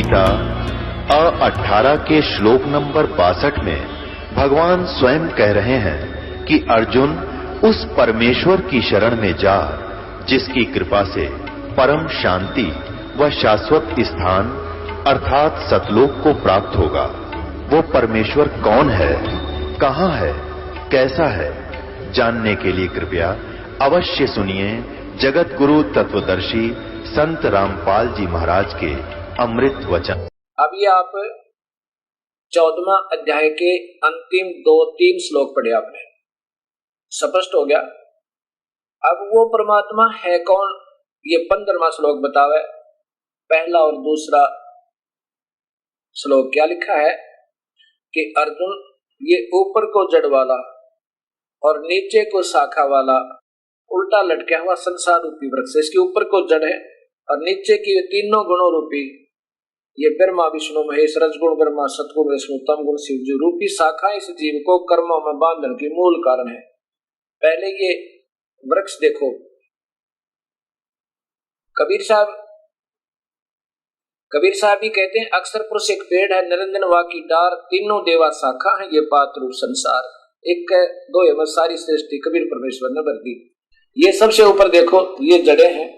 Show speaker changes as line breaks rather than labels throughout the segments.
गीता 18 के श्लोक नंबर 62 में भगवान स्वयं कह रहे हैं कि अर्जुन उस परमेश्वर की शरण में जा जिसकी कृपा से परम शांति व शाश्वत स्थान अर्थात सतलोक को प्राप्त होगा। वो परमेश्वर कौन है, कहां है, कैसा है, जानने के लिए कृपया अवश्य सुनिए जगत गुरु तत्वदर्शी संत रामपाल जी महाराज के अमृत वचन।
अभी आप 14वां अध्याय के अंतिम 2-3 श्लोक पढ़े आपने, स्पष्ट हो गया। अब वो परमात्मा है कौन, ये 15वां श्लोक बतावे। पहला और दूसरा श्लोक क्या लिखा है कि अर्जुन ये ऊपर को जड़ वाला और नीचे को शाखा वाला उल्टा लटका हुआ संसार रूपी वृक्ष, इसके ऊपर को जड़ है और नीचे की तीनों गुणों रूपी ये ब्रह्मा विष्णु महेश रजगुण ब्रह्मा सतगुण विष्णु तम गुण शिव जी रूपी शाखा इस जीव को कर्मों में बांधन की मूल कारण है। पहले ये वृक्ष देखो, कबीर साहब भी कहते हैं अक्सर पुरुष एक पेड़ है, निरंजन वा की डार, तीनों देवा शाखा है, ये पात्र रूप संसार। एक दो है सारी सृष्टि कबीर परमेश्वर ने भर दी। ये सबसे ऊपर देखो ये जड़ें हैं,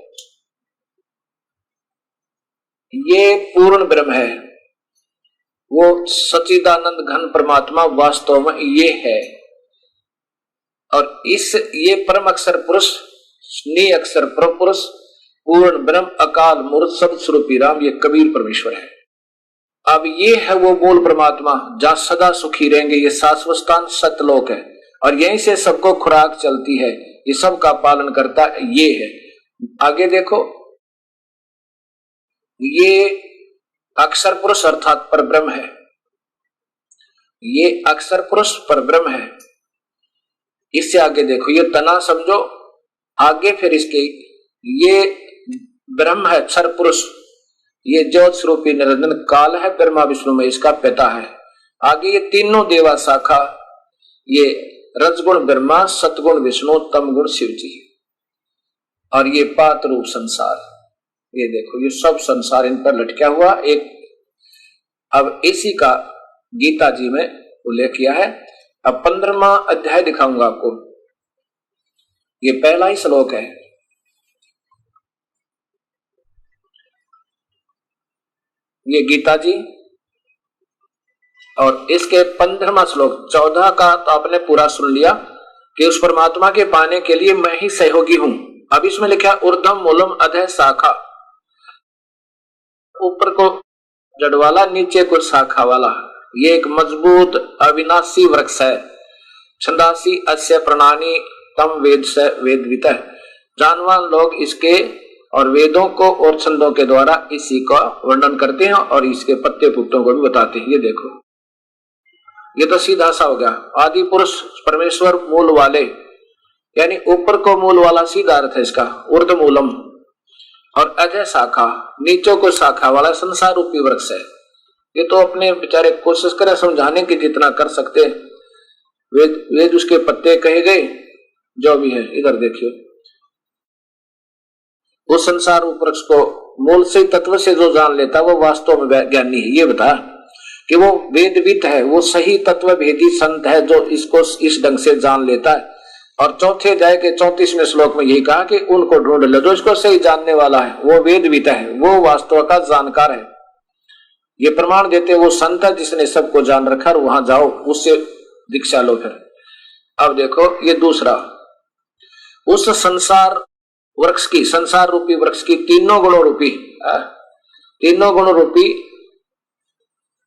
ये पूर्ण ब्रह्म है, वो सच्चिदानंद घन परमात्मा वास्तव में ये है। और इस ये परम अक्षर पुरुष नि अक्षर पुरुष पूर्ण ब्रह्म अकाल मूर्त सब स्वरूपी राम, ये कबीर परमेश्वर है। अब ये है वो मूल परमात्मा जहां सदा सुखी रहेंगे, ये शाश्वत स्थान सतलोक है और यहीं से सबको खुराक चलती है, ये सबका पालन करता ये है। आगे देखो ये अक्षर पुरुष अर्थात परब्रह्म है, ये अक्षर पुरुष परब्रह्म है। इससे आगे देखो ये तना समझो, आगे फिर इसके ये ब्रह्म है अक्षर पुरुष, ये ज्योत स्वरूपी निरंजन काल है, ब्रह्मा विष्णु में इसका पिता है। आगे ये तीनों देवा शाखा, ये रजगुण ब्रह्मा सतगुण विष्णु तम गुण शिव जी, और ये पात रूप संसार। ये देखो ये सब संसार इन पर लटका हुआ एक। अब इसी का गीता जी में उल्लेख किया है। अब 15वां अध्याय दिखाऊंगा आपको, ये पहला ही श्लोक है। ये गीता जी और इसके 15वां श्लोक, 14 का तो आपने पूरा सुन लिया कि उस परमात्मा के पाने के लिए मैं ही सहयोगी हूं। अब इसमें लिखा ऊर्ध्वम मूलम अधः शाखा, ऊपर को जड़ वाला नीचे को शाखा वाला, ये एक मजबूत अविनाशी वृक्ष है। छंदासी अस्य प्रणानी तम वेद से वेदवित, जानवान लोग इसके और वेदों को और छंदों के द्वारा इसी का वर्णन करते हैं और इसके पत्ते पुत्तों को भी बताते हैं। ये देखो ये तो सीधा सा हो गया। आदि पुरुष परमेश्वर मूल वाले, यानी ऊपर को मूल वाला सीधा अर्थ है इसका, ऊर्ध्व मूलम, और अधः शाखा नीचों को शाखा वाला संसार रूपी वृक्ष है। ये तो अपने बेचारे कोशिश करें समझाने की जितना कर सकते, वेद उसके पत्ते कहे गए जो भी है। इधर देखियो उस संसार वृक्ष को मूल से तत्व से जो जान लेता वो वास्तव में ज्ञानी है। ये बता कि वो वेदविद है, वो सही तत्व भेदी संत है जो इसको इस ढंग से जान लेता है। और चौथे अध्याय के 34वें श्लोक में यही कहा कि उनको ढूंढ लो जो इसको सही जानने वाला है, वो वेदविद है, वो वास्तव का जानकार है। ये प्रमाण देते वो संत है जिसने सबको जान रखा, वहां जाओ उससे दीक्षा लो। फिर अब देखो ये दूसरा, उस संसार वृक्ष की, संसार रूपी वृक्ष की तीनों गुणों रूपी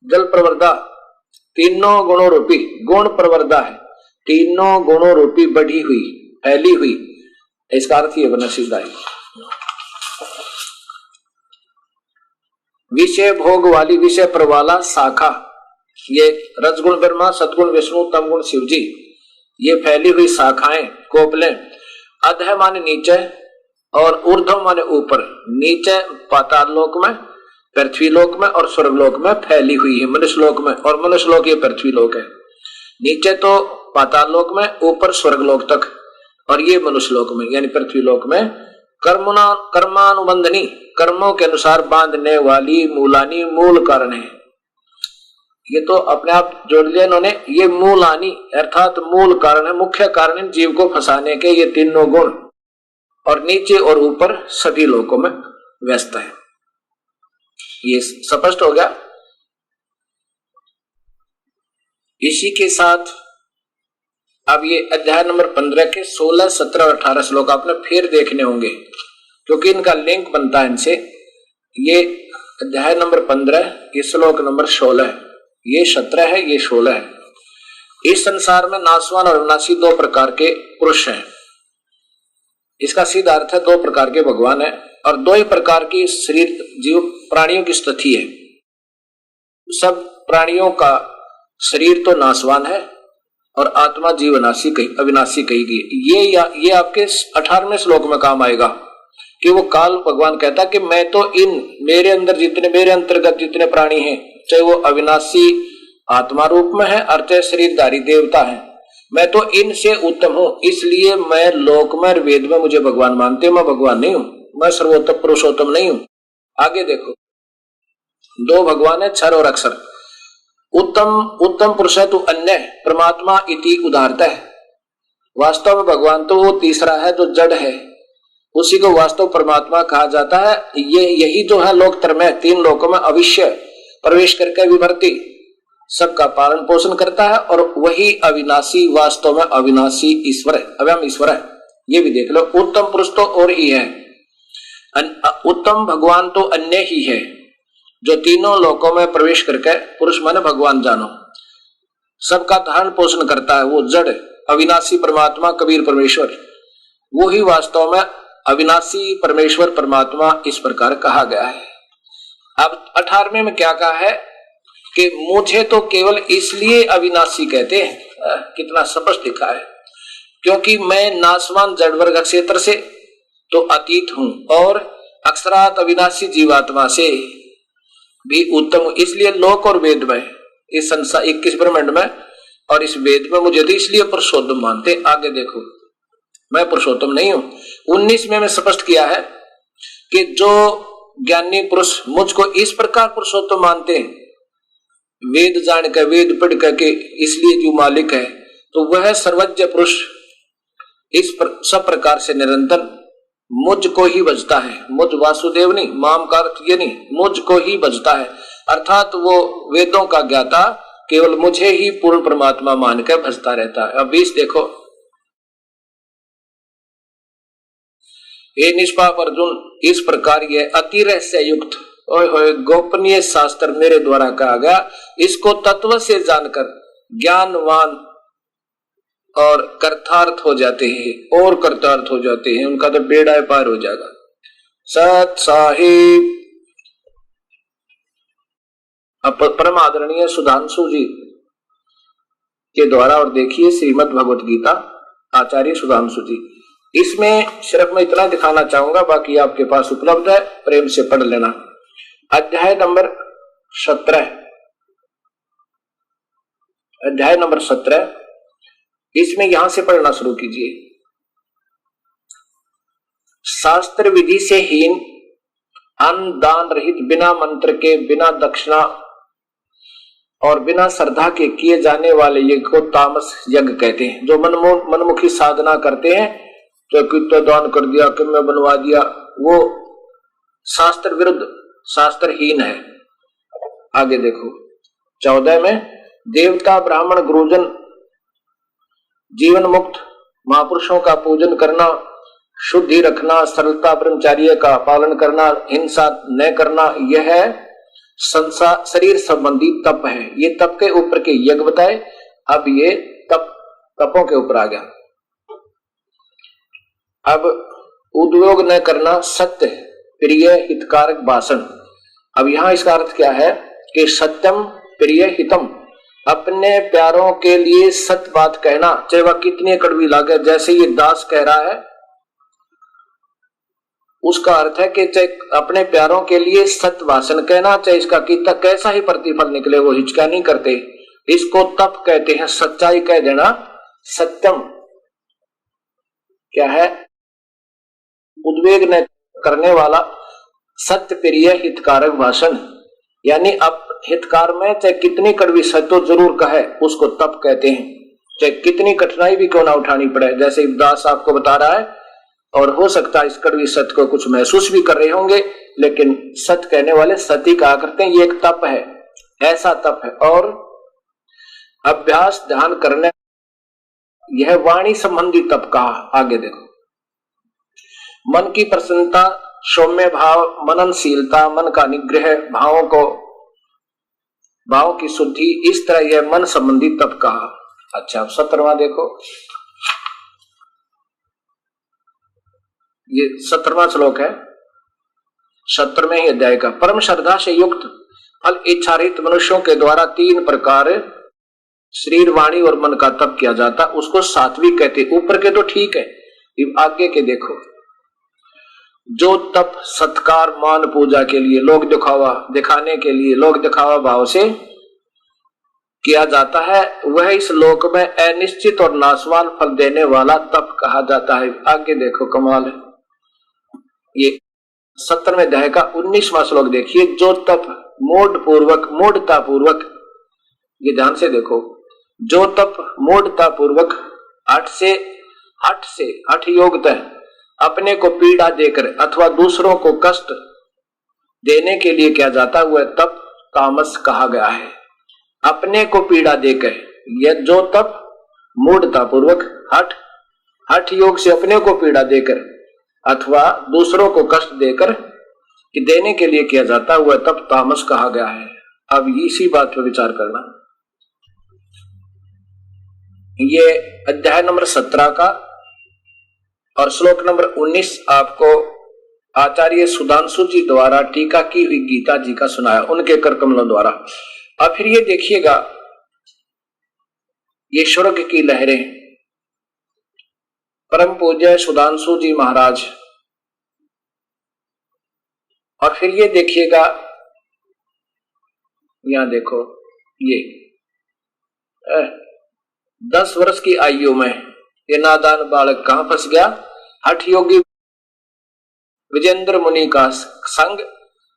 जल प्रवर्धा, तीनों गुणों रूपी गुण प्रवर्धा है, तीनों गुणों रूपी बढ़ी हुई फैली हुई, इसका अर्थ ये बना सीधा है। विषय भोग वाली विषय पर वाला शाखा, ये रजगुण ब्रह्मा सतगुण विष्णु तमगुण शिव जी, ये फैली हुई शाखाएं कोपले। अधः माने नीचे और ऊर्ध्व माने ऊपर। नीचे पाताल लोक में, पृथ्वी लोक में और स्वर्ग लोक में फैली हुई है, मनुष्य लोक में, और मनुष्य लोक ये पृथ्वी लोक है। नीचे तो पाताल लोक में, ऊपर स्वर्ग लोक तक, और ये मनुष्य लोक में यानी पृथ्वी लोक में कर्मानुबंधनी, कर्मों के अनुसार बांधने वाली, मूलानी मूल कारण है। ये तो अपने आप जोड़ लिया इन्होंने, ये मूलानी अर्थात मूल कारण है, मुख्य कारण है जीव को फंसाने के ये तीनों गुण, और नीचे और ऊपर सभी लोगों में व्यस्त है। ये स्पष्ट हो गया। इसी के साथ अब ये अध्याय नंबर 15 के 16, 17 और 18 श्लोक आपने फिर देखने होंगे, क्योंकि इनका लिंक बनता है इनसे। ये अध्याय नंबर 15, ये श्लोक नंबर 16 है, ये 17 है, ये 16 है। इस संसार में नाशवान और अविनाशी दो प्रकार के पुरुष हैं। इसका सीधा अर्थ है दो प्रकार के भगवान है, और दो ही प्रकार की शरीर जीव प्राणियों की स्थिति है। सब प्राणियों का शरीर तो नाशवान है और आत्मा जीवनाशी अविनाशी कही गई। ये आपके 18वें श्लोक में काम आएगा कि वो काल भगवान कहता कि मैं तो इन मेरे अंतर्गत जितने प्राणी हैं, चाहे वो अविनाशी आत्मा रूप में है और चाहे शरीरधारी देवता है, मैं तो इनसे उत्तम हूं, इसलिए मैं लोक में वेद में मुझे भगवान मानते, मैं भगवान नहीं हूं, मैं सर्वोत्तम पुरुषोत्तम नहीं हूं। आगे देखो, दो भगवान है, क्षर और अक्षर। उत्तम पुरुष है तो अन्य परमात्मा इति उदारता है। वास्तव में भगवान तो वो तीसरा है जो जड़ है, उसी को वास्तव परमात्मा कहा जाता है। यही जो है लोकतर में, तीन लोकों में अविश्य प्रवेश करके विभर्ती सबका पालन पोषण करता है, और वही अविनाशी, वास्तव में अविनाशी ईश्वर है, अव्यम ईश्वर है। ये भी देख लो, उत्तम पुरुष तो और ही है, उत्तम भगवान तो अन्य ही है जो तीनों लोकों में प्रवेश करके, पुरुष माने भगवान जानो, सबका धारण पोषण करता है। वो जड़ अविनाशी परमात्मा कबीर परमेश्वर, वो ही वास्तव में अविनाशी परमेश्वर परमात्मा इस प्रकार कहा गया है। अब 18वें में क्या कहा है कि मुझे तो केवल इसलिए अविनाशी कहते हैं, कितना स्पष्ट लिखा है, क्योंकि मैं नाशवान जड़ वर्ग क्षेत्र से तो अतीत हूं और अक्षरात अविनाशी जीवात्मा से भी उत्तम हूं, इसलिए लोक और वेद में, इस संसार 21 ब्रह्मांड में और इस वेद में मुझे तो इसलिए पुरुषोत्तम मानते। आगे देखो, मैं पुरुषोत्तम नहीं हूं। 19 में स्पष्ट किया है कि जो ज्ञानी पुरुष मुझको इस प्रकार पुरुषोत्तम मानते हैं, वेद जान कर, वेद पढ़ करके, इसलिए जो मालिक है, तो वह सर्वज्ञ पुरुष इस सब प्रकार से निरंतर मुझको ही भजता है। मुझ वासुदेव नहीं, माम का अर्थ ये नहीं, मुझको ही भजता है, अर्थात वो वेदों का ज्ञाता केवल मुझे ही पूर्ण परमात्मा मानकर भजता रहता है। अब 20 देखो, हे निष्पाप अर्जुन, इस प्रकार ये अति रहस्य युक्त गोपनीय शास्त्र मेरे द्वारा कहा गया, इसको तत्व से जानकर ज्ञानवान और कर्तार्थ हो जाते हैं, और कर्तार्थ हो जाते हैं, उनका तो बेड़ा पार हो जाएगा। सत साहिब परम आदरणीय सुधांशु जी के द्वारा, और देखिए श्रीमद् भगवत गीता आचार्य सुधांशु जी, इसमें सिर्फ मैं इतना दिखाना चाहूंगा, बाकी आपके पास उपलब्ध है, प्रेम से पढ़ लेना। अध्याय नंबर 17, अध्याय नंबर 17, इसमें यहां से पढ़ना शुरू कीजिए। शास्त्र विधि से हीन, अन्न दान रहित, बिना मंत्र के, बिना दक्षिणा और बिना श्रद्धा के किए जाने वाले यज्ञ को तामस यज्ञ कहते हैं। जो मनमुखी साधना करते हैं, तो कितना दान कर दिया, कितना बनवा दिया, वो शास्त्र विरुद्ध, शास्त्रहीन है। आगे देखो 14 में, देवता ब्राह्मण गुरुजन जीवन मुक्त महापुरुषों का पूजन करना, शुद्धि रखना, सरलता ब्रह्मचार्य का पालन करना, हिंसा न करना, यह संसार शरीर संबंधी तप है। ये तप के ऊपर के यज्ञ बताए। अब ये तपों के ऊपर आ गया। अब उद्योग न करना, सत्य प्रिय हितकारक भाषण। अब यहां इसका अर्थ क्या है कि सत्यम प्रिय हितम, अपने प्यारों के लिए सत्य बात कहना, चाहे वह कितनी कड़वी लागे। जैसे ये दास कह रहा है, उसका अर्थ है कि चाहे अपने प्यारों के लिए सत्य भाषण कहना, चाहे इसका कितना कैसा ही प्रतिफल निकले, वो हिचका नहीं करते। इसको तप कहते हैं, सच्चाई कह देना। सत्यम क्या है? उद्वेग न करने वाला सत्य प्रिय हितकारक भाषण, यानी अब हितकार में चाहे कितनी कड़वी सत्य तो जरूर कहे, उसको तप कहते हैं, चाहे कितनी कठिनाई भी क्यों ना उठानी पड़े। जैसे दास आपको बता रहा है, और हो सकता है इस कड़वी सत्य को कुछ महसूस भी कर रहे होंगे, लेकिन सत्य कहने वाले सत्य कहा करते हैं, ये एक तप है, ऐसा तप है। और अभ्यास ध्यान करने, यह वाणी संबंधी तप कहा। आगे देखो, मन की प्रसन्नता, सौम्य भाव, मननशीलता, मन का निग्रह, भाव की शुद्धि, इस तरह यह मन संबंधी तप कहा। अच्छा, अब 17वां देखो, ये 17वां श्लोक है 17वें ही अध्याय का। परम श्रद्धा से युक्त फल इच्छारित मनुष्यों के द्वारा 3 प्रकार शरीर, वाणी और मन का तप किया जाता, उसको सात्विक कहते। ऊपर के तो ठीक है, आगे के देखो। जो तप सत्कार, मान, पूजा के लिए, लोग दिखावा, दिखाने के लिए, लोग दिखावा भाव से किया जाता है, वह इस लोक में अनिश्चित और नाशवान फल देने वाला तप कहा जाता है। आगे देखो, कमाल है। ये 17वें अध्याय का 19वां श्लोक देखिए। जो तप मूढ़ता पूर्वक, ये ध्यान से देखो, जो तप मूढ़ता पूर्वक हठ योगतः अपने को पीड़ा देकर अथवा दूसरों को कष्ट देने के लिए किया जाता, वह तप तामस कहा गया है। अपने को पीड़ा देकर, यह जो तप मूढ़ता पूर्वक हठ योग से अपने को पीड़ा देकर अथवा दूसरों को कष्ट देकर कि देने के लिए किया जाता, वह तप तामस कहा गया है। अब इसी बात पर विचार करना। ये अध्याय नंबर 17 का और श्लोक नंबर 19 आपको आचार्य सुधांशु जी द्वारा टीका की हुई गीता जी का सुनाया, उनके कर कमलों द्वारा। अब फिर ये देखिएगा, ये स्वर्ग की लहरें, परम पूज्य सुधांशु जी महाराज। और फिर ये देखिएगा, यहां देखो, ये 10 वर्ष की आयु में ये नादान बालक कहां फंस गया? हठ योगी विजेंद्र मुनि का संग,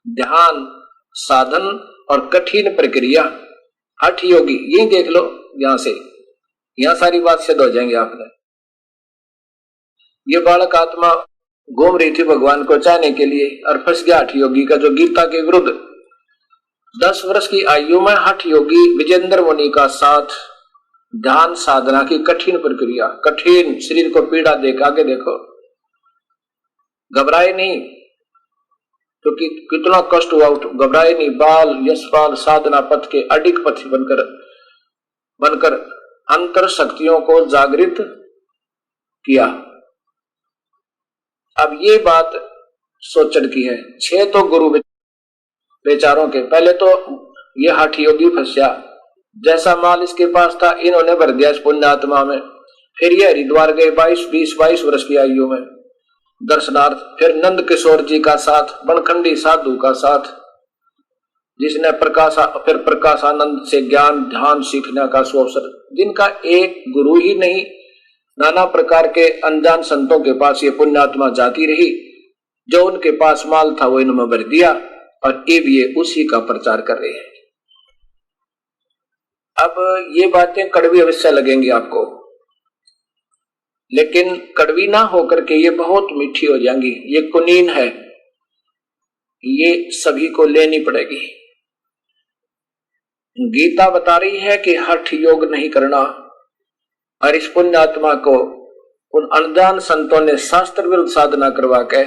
ध्यान, साधन और कठिन प्रक्रिया। हठ योगी, यही देख लो, यहां से यहां सारी बात सिद्ध हो जाएंगे आपने। ये बालक आत्मा घूम रही थी भगवान को चाहने के लिए और फंस गया हठ योगी का, जो गीता के विरुद्ध। 10 वर्ष की आयु में हठ योगी विजेंद्र मुनि का साथ, ध्यान साधना की कठिन प्रक्रिया, कठिन शरीर को पीड़ा देकर। आगे देखो, घबराए नहीं, क्योंकि तो कितना कष्ट हुआ, घबराए नहीं। बाल यशपाल साधना पथ के अडिग पथी बनकर अंतर शक्तियों को जागृत किया। अब ये बात सोचन की है। 6 तो गुरु बेचारों के, पहले तो ये हठ योगी फंसा, जैसा माल इसके पास था इन्होंने भर दिया इस पुण्यात्मा में। फिर ये हरिद्वार गए 22 वर्ष की आयु में दर्शनार्थ। फिर नंद किशोर जी का साथ, बनखंडी साधु का साथ, जिसने प्रकाशानंद से ज्ञान ध्यान सीखने का अवसर, जिनका एक गुरु ही नहीं, नाना प्रकार के अनजान संतों के पास ये पुण्यात्मा जाती रही। जो उनके पास माल था वो इन्होंने भर दिया, और ये उसी का प्रचार कर रहे हैं। अब ये बातें कड़वी अवश्य लगेंगी आपको, लेकिन कड़वी ना होकर के ये बहुत मीठी हो जाएंगी। ये कुनीन है, ये सभी को लेनी पड़ेगी। गीता बता रही है कि हठ योग नहीं करना, और इस पुण्यात्मा को उन अनजान संतों ने शास्त्र विरुद्ध साधना करवा के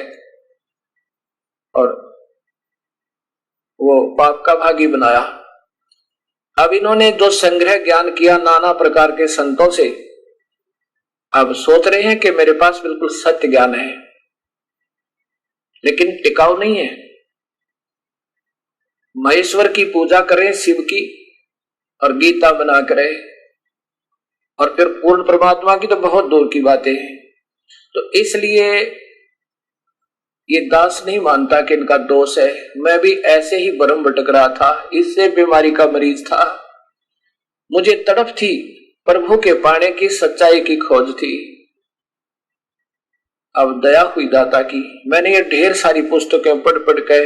और वो पाप का भागी बनाया। अब इन्होंने जो संग्रह ज्ञान किया नाना प्रकार के संतों से, अब सोच रहे हैं कि मेरे पास बिल्कुल सत्य ज्ञान है, लेकिन टिकाऊ नहीं है। महेश्वर की पूजा करें, शिव की, और गीता बना करें, और फिर पूर्ण परमात्मा की तो बहुत दूर की बातें हैं। तो इसलिए ये दास नहीं मानता कि इनका दोष है। मैं भी ऐसे ही भ्रम भटक रहा था, इससे बीमारी का मरीज था। मुझे तड़प थी, प्रभु के पाने की, सच्चाई की खोज थी। अब दया हुई दाता की, मैंने ये ढेर सारी पुस्तकें पढ़ पढ़ के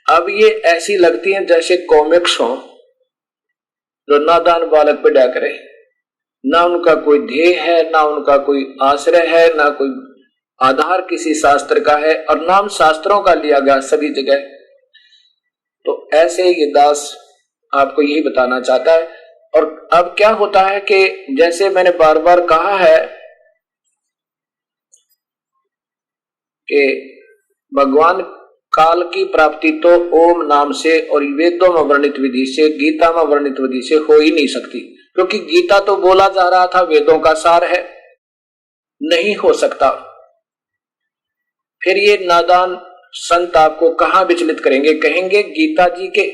अब ये ऐसी लगती हैं जैसे कॉमिक्स हो जो नादान बालक पढ़ा करे। ना उनका कोई ध्येय है, ना उनका कोई आश्रय है, ना कोई आधार किसी शास्त्र का है, और नाम शास्त्रों का लिया गया सभी जगह। तो ऐसे ये दास आपको यही बताना चाहता है। और अब क्या होता है कि जैसे मैंने बार बार कहा है कि भगवान काल की प्राप्ति तो ओम नाम से और वेदों में वर्णित विधि से, गीता में वर्णित विधि से हो ही नहीं सकती, क्योंकि गीता तो बोला जा रहा था वेदों का सार है, नहीं हो सकता। फिर ये नादान संत आपको कहां विचलित करेंगे? कहेंगे गीता जी के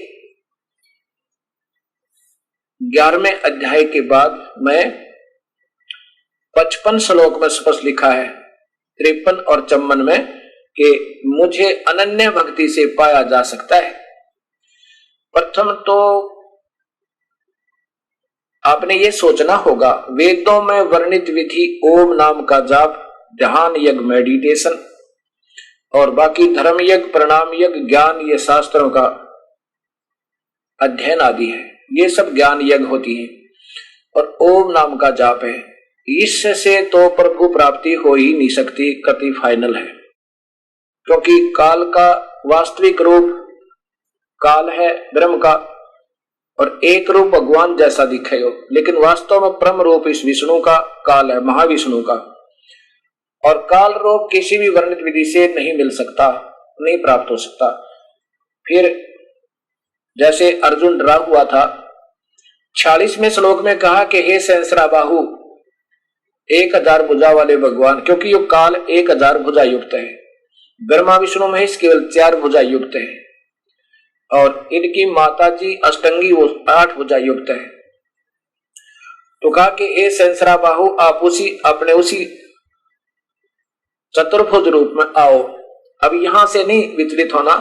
11वें अध्याय के बाद में 55 श्लोक में स्पष्ट लिखा है, 53 और 54 में, कि मुझे अनन्य भक्ति से पाया जा सकता है। प्रथम तो आपने ये सोचना होगा, वेदों में वर्णित विधि ओम नाम का जाप, ध्यान यज्ञ, मेडिटेशन, और बाकी धर्म यज्ञ, प्रणाम यज्ञ, ज्ञान, ये शास्त्रों का अध्ययन आदि है, ये सब ज्ञान यज्ञ होती है, और ओम नाम का जाप है। इससे तो प्रभु प्राप्ति हो ही नहीं सकती, कति फाइनल है, क्योंकि काल का वास्तविक रूप काल है ब्रह्म का, और एक रूप भगवान जैसा दिखे हो, लेकिन वास्तव में परम रूप इस विष्णु का काल है, महाविष्णु का, और काल रूप किसी भी वर्णित विधि से नहीं मिल सकता, नहीं प्राप्त हो सकता। फिर जैसे अर्जुन डरा हुआ था, 46वें श्लोक में कहा कि हे सहस्राबाहु, 1000 भुजा वाले भगवान, क्योंकि ये काल 1000 भुजा युक्त है, ब्रह्मा विष्णु महेश केवल 4 भुजा युक्त है, और इनकी माता जी अष्टंगी वो 8 भुजा युक्त है। तो कहा कि हे सहस्राबाहु, आप अपने उसी चतुर्भुज रूप में आओ। अब यहां से नहीं विचलित होना,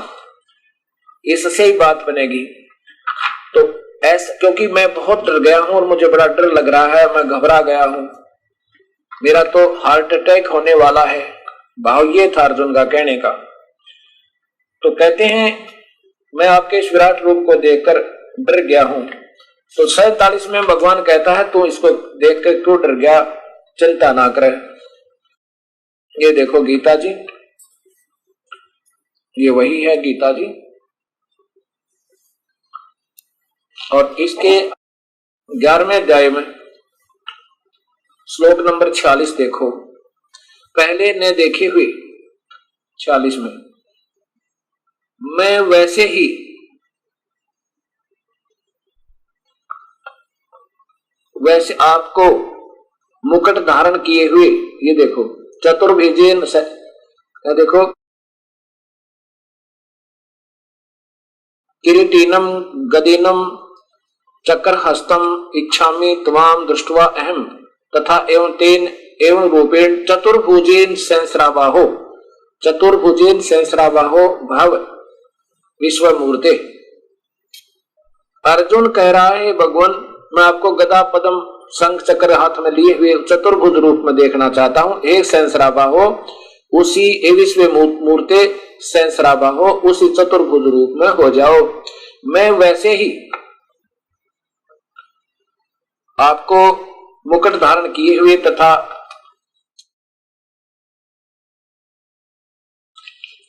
इससे ही बात बनेगी। तो ऐसा, क्योंकि मैं बहुत डर गया हूं और मुझे बड़ा डर लग रहा है, मैं घबरा गया हूं, मेरा तो हार्ट अटैक होने वाला है, भाव ये था अर्जुन का कहने का। तो कहते हैं मैं आपके इस विराट रूप को देखकर डर गया हूं। तो 47 में भगवान कहता है तू इसको देखकर क्यों डर गया, चिंता ना करे। ये देखो गीता जी, ये वही है गीता जी, और इसके 11वें अध्याय में श्लोक नंबर 46 देखो, पहले ने देखे हुए 46 में, मैं वैसे ही आपको मुकुट धारण किए हुए, ये देखो चतुर्भुजेन, देखो किरीटिनम गदिनम चक्रहस्तम इच्छामि त्वाम दृष्ट्वा अहम तथा एवं तेन एवं रूपेण चतुर्भुजेन सहस्राबाहो, चतुर्भुजेन सहस्राबाहो भव विश्वमूर्ते। अर्जुन कह रहा है भगवान मैं आपको गदा पद्म शंख चक्र हाथ में लिए हुए चतुर्भुज रूप में देखना चाहता हूं। एक सहस्राबाहो उसी विश्व मूर्ते, सहस्राबाहो उसी चतुर्भुज रूप में हो जाओ। मैं वैसे ही आपको मुकुट धारण किए हुए तथा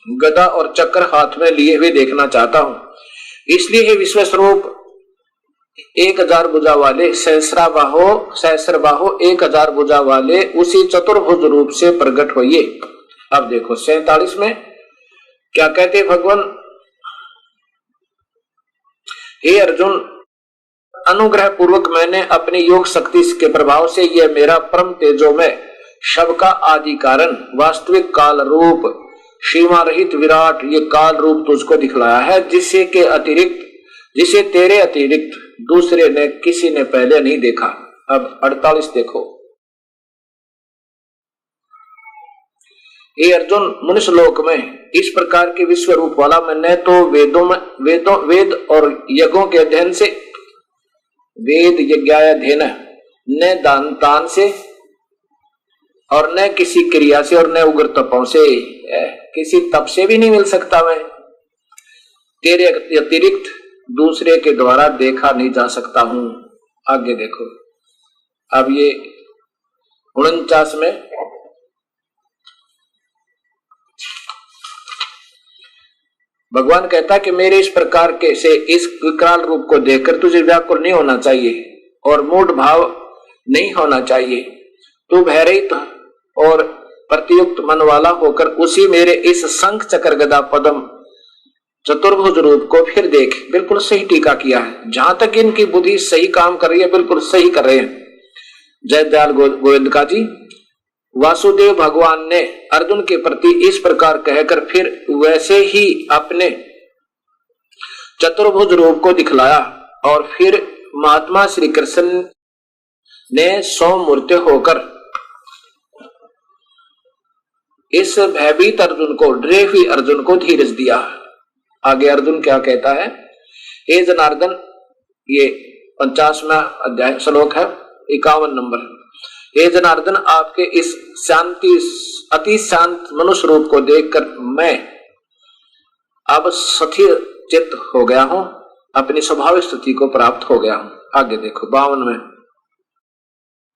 गदा और चक्र हाथ में लिए हुए देखना चाहता हूं। इसलिए विश्व स्वरूप 1000 भुजा वाले सहस्राबाहो 1000 भुजा वाले उसी चतुर्भुज रूप से प्रकट होइए। अब देखो 47 में क्या कहते भगवान, हे अर्जुन अनुग्रह पूर्वक मैंने अपनी योग शक्ति के प्रभाव से यह मेरा परम तेजो में शब का आदि कारण वास्तविक काल रूप सीमा रहित विराट ये काल रूप तुझको दिखलाया है, जिसे तेरे अतिरिक्त दूसरे ने किसी ने पहले नहीं देखा। अब 48 देखो, हे अर्जुन मनुष्य लोक में इस प्रकार के विश्व रूप वाला मैंने तो वेद और यज्ञों के अध्ययन से, वेद यज्ञाध्ययन ने दान से और न किसी क्रिया से और न उग्र तपों से, किसी तप से भी नहीं मिल सकता। मैं तेरे अतिरिक्त दूसरे के द्वारा देखा नहीं जा सकता हूं। आगे देखो, अब ये 49 में भगवान कहता है कि मेरे इस प्रकार के से इस विकराल रूप को देखकर तुझे व्याकुल नहीं होना चाहिए और मूढ़ भाव नहीं होना चाहिए। तू भयरहित और प्रतियुक्त मन वाला होकर उसी मेरे इस शंख चक्र गदा पद्म चतुर्भुज रूप को फिर देख। बिल्कुल सही टीका किया है। जहां तक इनकी बुद्धि सही काम कर रही है, बिल्कुल सही कर रहे हैं। जय दयाल गोविंद का जी। वासुदेव भगवान ने अर्जुन के प्रति इस प्रकार कहकर फिर वैसे ही अपने चतुर्भुज रूप को दिखलाया और फिर महात्मा श्री कृष्ण ने सौमूर्त होकर इस भयभीत अर्जुन को, डरे हुए अर्जुन को धीरज दिया। आगे अर्जुन क्या कहता है, हे जनार्दन, ये 50वां अध्याय श्लोक है, 51 नंबर। हे जनार्दन, आपके इस शांति अति शांत मनुष्य रूप को देखकर मैं अब स्थिर चित्त हो गया हूं, अपनी स्वाभाविक स्थिति को प्राप्त हो गया हूं। आगे देखो 52 में,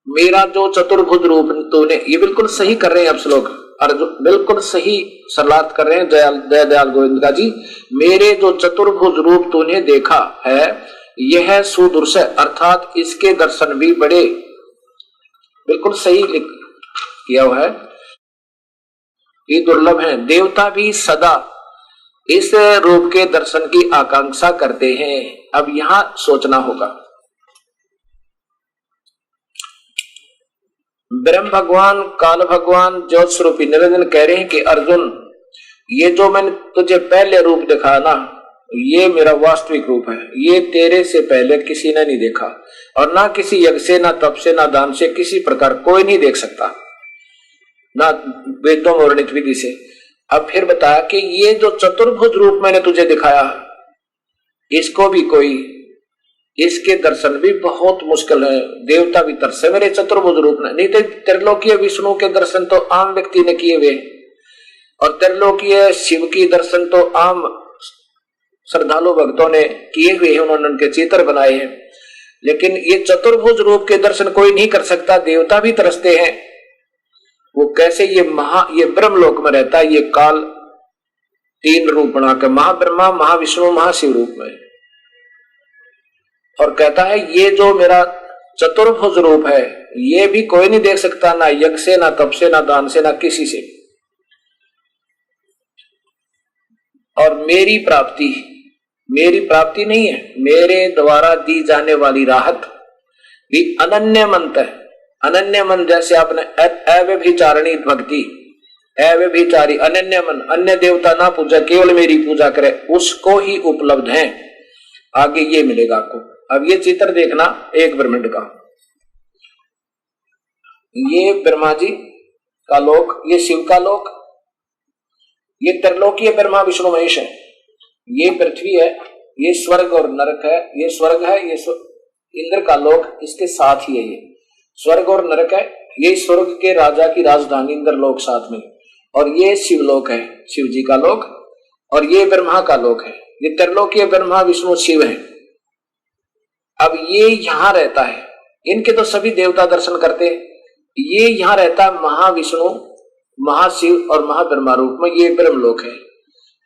मेरा जो चतुर्भुज रूप तूने, ये बिल्कुल सही कर रहे हैं अब श्लोक अर्जुन, बिल्कुल सही सलाहत कर रहे हैं जय दयाल गोविंद का जी। मेरे जो चतुर्भुज रूप तूने देखा है यह सुदृश्य, अर्थात इसके दर्शन भी बड़े, बिल्कुल सही किया हुआ है, ये दुर्लभ है। देवता भी सदा इस रूप के दर्शन की आकांक्षा करते हैं। अब यहां सोचना होगा, ब्रह्म भगवान, काल भगवान, ज्योत स्वरूपी निरंजन कह रहे हैं कि अर्जुन, ये जो मैंने तुझे पहले रूप दिखाया ना, ये मेरा वास्तविक रूप है। ये तेरे से पहले किसी ने नहीं देखा और ना किसी यज्ञ से, ना तप से, ना दान से, किसी प्रकार कोई नहीं देख सकता, ना वेदों में वर्णित विधि से। अब फिर बताया कि ये जो चतुर्भुज रूप मैंने तुझे दिखाया, इसको भी कोई, इसके दर्शन भी बहुत मुश्किल है। देवता भी तरसे मेरे चतुर्भुज रूप ने, नहीं तो त्रिलोकीय विष्णु के दर्शन तो आम व्यक्ति ने किए हुए, और त्रिलोकीय शिव की दर्शन तो आम श्रद्धालु भक्तों ने किए हुए हैं, उन्होंने उनके चित्र बनाए हैं। लेकिन ये चतुर्भुज रूप के दर्शन कोई नहीं कर सकता, देवता भी तरसते हैं। वो कैसे, ये ब्रह्मलोक में रहता है, ये काल 3 रूप बनाकर, महाब्रह्मा, महाविष्णु, महाशिव रूप में, और कहता है ये जो मेरा चतुर्भुज रूप है ये भी कोई नहीं देख सकता, ना यज्ञ से, ना तप से, ना दान से, ना किसी से। और मेरी प्राप्ति नहीं है, मेरे द्वारा दी जाने वाली राहत भी अनन्य मंत है। अनन्य मन जैसे आपने अव्यभिचारिणी भक्ति, अव्यभिचारी अनन्य मन, अन्य देवता ना पूजा, केवल मेरी पूजा करे, उसको ही उपलब्ध है। आगे ये मिलेगा आपको। अब ये चित्र देखना एक ब्रह्मांड का, ये ब्रह्मा जी का लोक, ये शिव का लोक, ये त्रिलोकीय ब्रह्मा विष्णु महेश है, ये पृथ्वी है, ये स्वर्ग और नरक है, ये स्वर्ग है, ये इंद्र का लोक इसके साथ ही है, ये स्वर्ग और नरक है, ये स्वर्ग के राजा की राजधानी इंद्र लोक साथ में, और ये शिवलोक है, शिव जी का लोक, और ये ब्रह्मा का लोक है, ये त्रिलोकीय ब्रह्मा विष्णु शिव है। अब ये यहां रहता है, इनके तो सभी देवता दर्शन करते हैं, ये यहां रहता है महाविष्णु, महाशिव और महाब्रह्मा रूप में, ये ब्रह्मलोक है।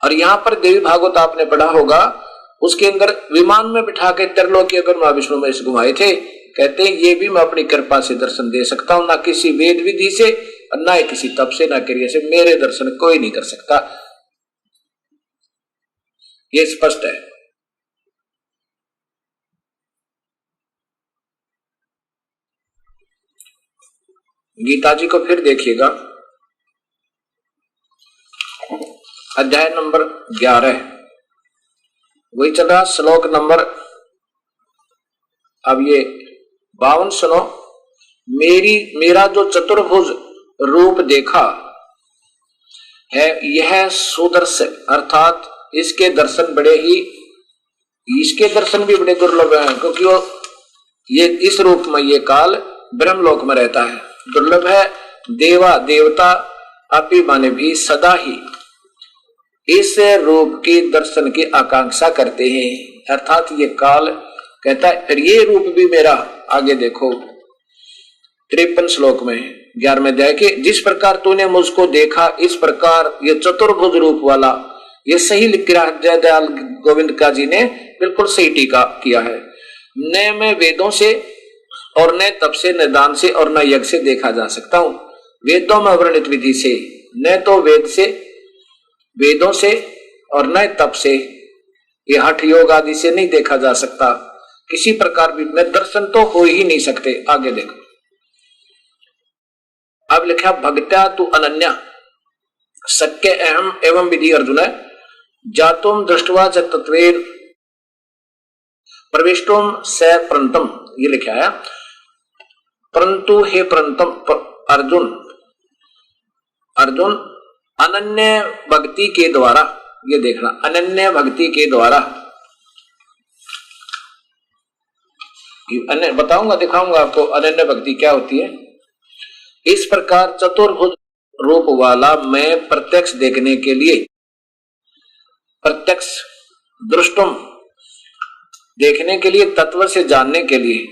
और यहाँ पर देवी भागवत आपने पढ़ा होगा, उसके अंदर विमान में बिठा के त्रिलोकीय ब्रह्मा विष्णु में घुमाए थे। कहते हैं ये भी मैं अपनी कृपा से दर्शन दे सकता हूं, ना किसी वेद विधि से, ना किसी तप से, ना क्रिया से, मेरे दर्शन कोई नहीं कर सकता। ये स्पष्ट है। गीता जी को फिर देखिएगा, अध्याय नंबर 11, वही चल रहा, श्लोक नंबर, अब ये 52 सुनो। मेरा जो चतुर्भुज रूप देखा है यह सुदर्श, अर्थात इसके दर्शन भी बड़े दुर्लभ हैं, क्योंकि वो ये इस रूप में, ये काल ब्रह्मलोक में रहता है, दुर्लभ है। देवा देवता अपि माने भी सदा ही इस रूप के दर्शन की आकांक्षा करते हैं, अर्थात ये काल कहता है फिर ये रूप भी मेरा, आगे देखो 53 श्लोक में 11वें अध्याय के, जिस प्रकार तूने मुझको देखा इस प्रकार ये चतुर्भुज रूप वाला, ये सही लिख रहा जयदयाल गोविंद का जी ने बिल्कुल सही टीका किया है। न मैं वेदों से और न तप से न दान से और न यज्ञ से देखा जा सकता हूं, वेदों में वर्णित विधि से, न तो वेद से वेदों से और न तप से, ये हठ योग आदि से नहीं देखा जा सकता, किसी प्रकार भी में दर्शन तो हो ही नहीं सकते। आगे देखो अब लिखा भक्त्या तु अनन्या शक्य अहम एवं विधि अर्जुन जातुम दृष्टवा च तत्वेन प्रविष्टुम स प्रंतम, ये लिखा है परंतु हे प्रंतम अर्जुन, अर्जुन अनन्य भक्ति के द्वारा, ये देखना अनन्य भक्ति के द्वारा, अन्य बताऊंगा दिखाऊंगा आपको अनन्य भक्ति क्या होती है। इस प्रकार चतुर्भुज रूप वाला मैं प्रत्यक्ष देखने के लिए, प्रत्यक्ष दृष्टुम देखने के लिए, तत्व से जानने के लिए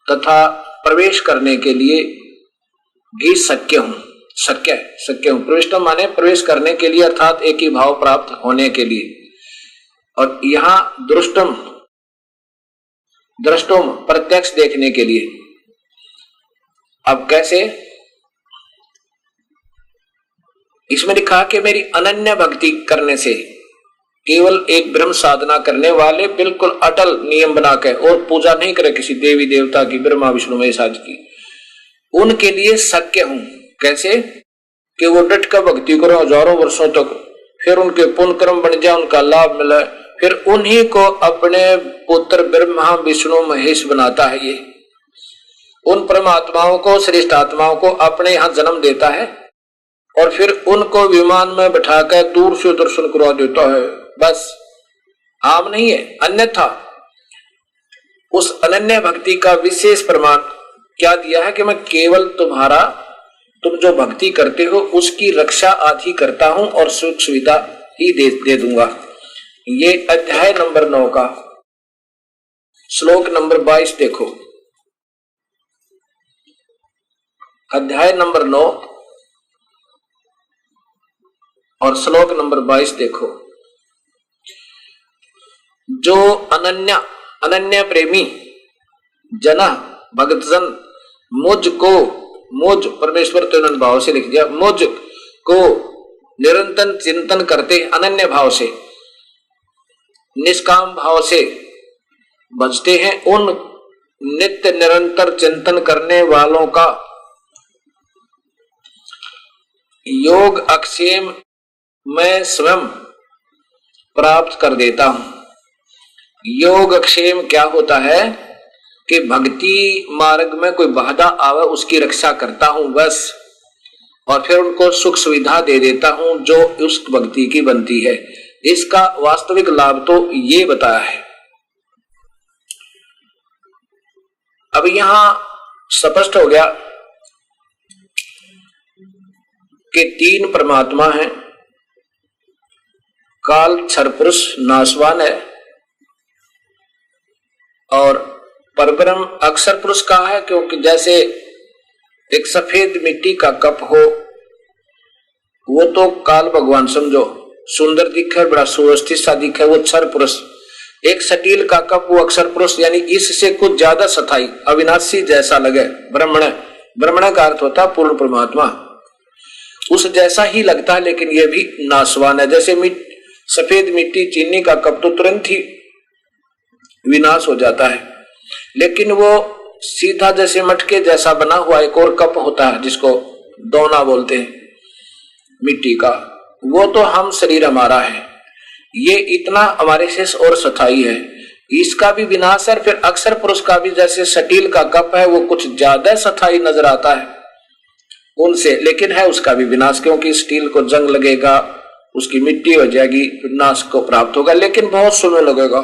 तथा प्रवेश करने के लिए भी शक्य हूं, शक्य हूं। प्रविष्टम माने प्रवेश करने के लिए, अर्थात एक ही भाव प्राप्त होने के लिए। और यहां दृष्टुम प्रत्यक्ष देखने के लिए। अब कैसे, इसमें लिखा कि मेरी अनन्य भक्ति करने से, केवल एक ब्रह्म साधना करने वाले बिल्कुल अटल नियम बना के, और पूजा नहीं करे किसी देवी देवता की, ब्रह्मा विष्णु महेश आदि की, उनके लिए शक्य हूं। कैसे कि वो डट कर भक्ति करो हजारों वर्षों तक, फिर उनके पुण्य कर्म बन जाए, उनका लाभ मिले, फिर उन्हीं को अपने पुत्र ब्रह्मा विष्णु महेश बनाता है। ये उन परमात्माओं को, श्रेष्ठ आत्माओं को अपने यहां जन्म देता है और फिर उनको विमान में बैठाकर दूर से दर्शन करवा देता है। बस आम नहीं है, अन्यथा उस अनन्य भक्ति का विशेष प्रमाण क्या दिया है कि मैं केवल तुम जो भक्ति करते हो उसकी रक्षा आदि करता हूं और सुख सुविधा ही दे दूंगा। ये अध्याय नंबर 9 का श्लोक नंबर 22 देखो, अध्याय नंबर 9 और श्लोक नंबर 22 देखो। जो अनन्य प्रेमी जना भक्तजन मुझ परमेश्वर तो भाव से लिख दिया, मुझ को निरंतर चिंतन करते अनन्य भाव से, निष्काम भाव से बचते हैं, उन नित्य निरंतर चिंतन करने वालों का योग अक्षेम मैं स्वयं प्राप्त कर देता हूं। योग अक्षेम क्या होता है कि भक्ति मार्ग में कोई बाधा आवे उसकी रक्षा करता हूं बस, और फिर उनको सुख सुविधा दे देता हूं जो उस भक्ति की बनती है। इसका वास्तविक लाभ तो ये बताया है। अब यहां स्पष्ट हो गया कि 3 परमात्मा हैं, काल क्षर पुरुष नाशवान है और परब्रह्म अक्षर पुरुष का है, क्योंकि जैसे एक सफेद मिट्टी का कप हो वो तो काल भगवान समझो सुंदर दिखे, बड़ा सुव्यवस्थित सा दिखे, वो क्षर पुरुष। एक स्टील का कप वो अक्षर पुरुष, यानी इससे कुछ ज्यादा स्थायी अविनाशी जैसा लगे। ब्रह्मण का अर्थ होता पूर्ण परमात्मा, उस जैसा ही लगता है, लेकिन यह भी नाशवान है। जैसे सफेद मिट्टी चीनी का कप तो तुरंत ही विनाश हो जाता है, लेकिन वो सीधा जैसे मटके जैसा बना हुआ एक और कप होता है जिसको दोना बोलते हैं मिट्टी का, वो तो हम शरीर हमारा है। ये इतना हमारे से और स्थायी है, इसका भी विनाश है। फिर अक्षर पुरुष का भी जैसे स्टील का कप है वो कुछ ज्यादा स्थायी नजर आता है उनसे, लेकिन है उसका भी विनाश, क्योंकि स्टील को जंग लगेगा, उसकी मिट्टी हो जाएगी, नाश को प्राप्त होगा, लेकिन बहुत समय लगेगा,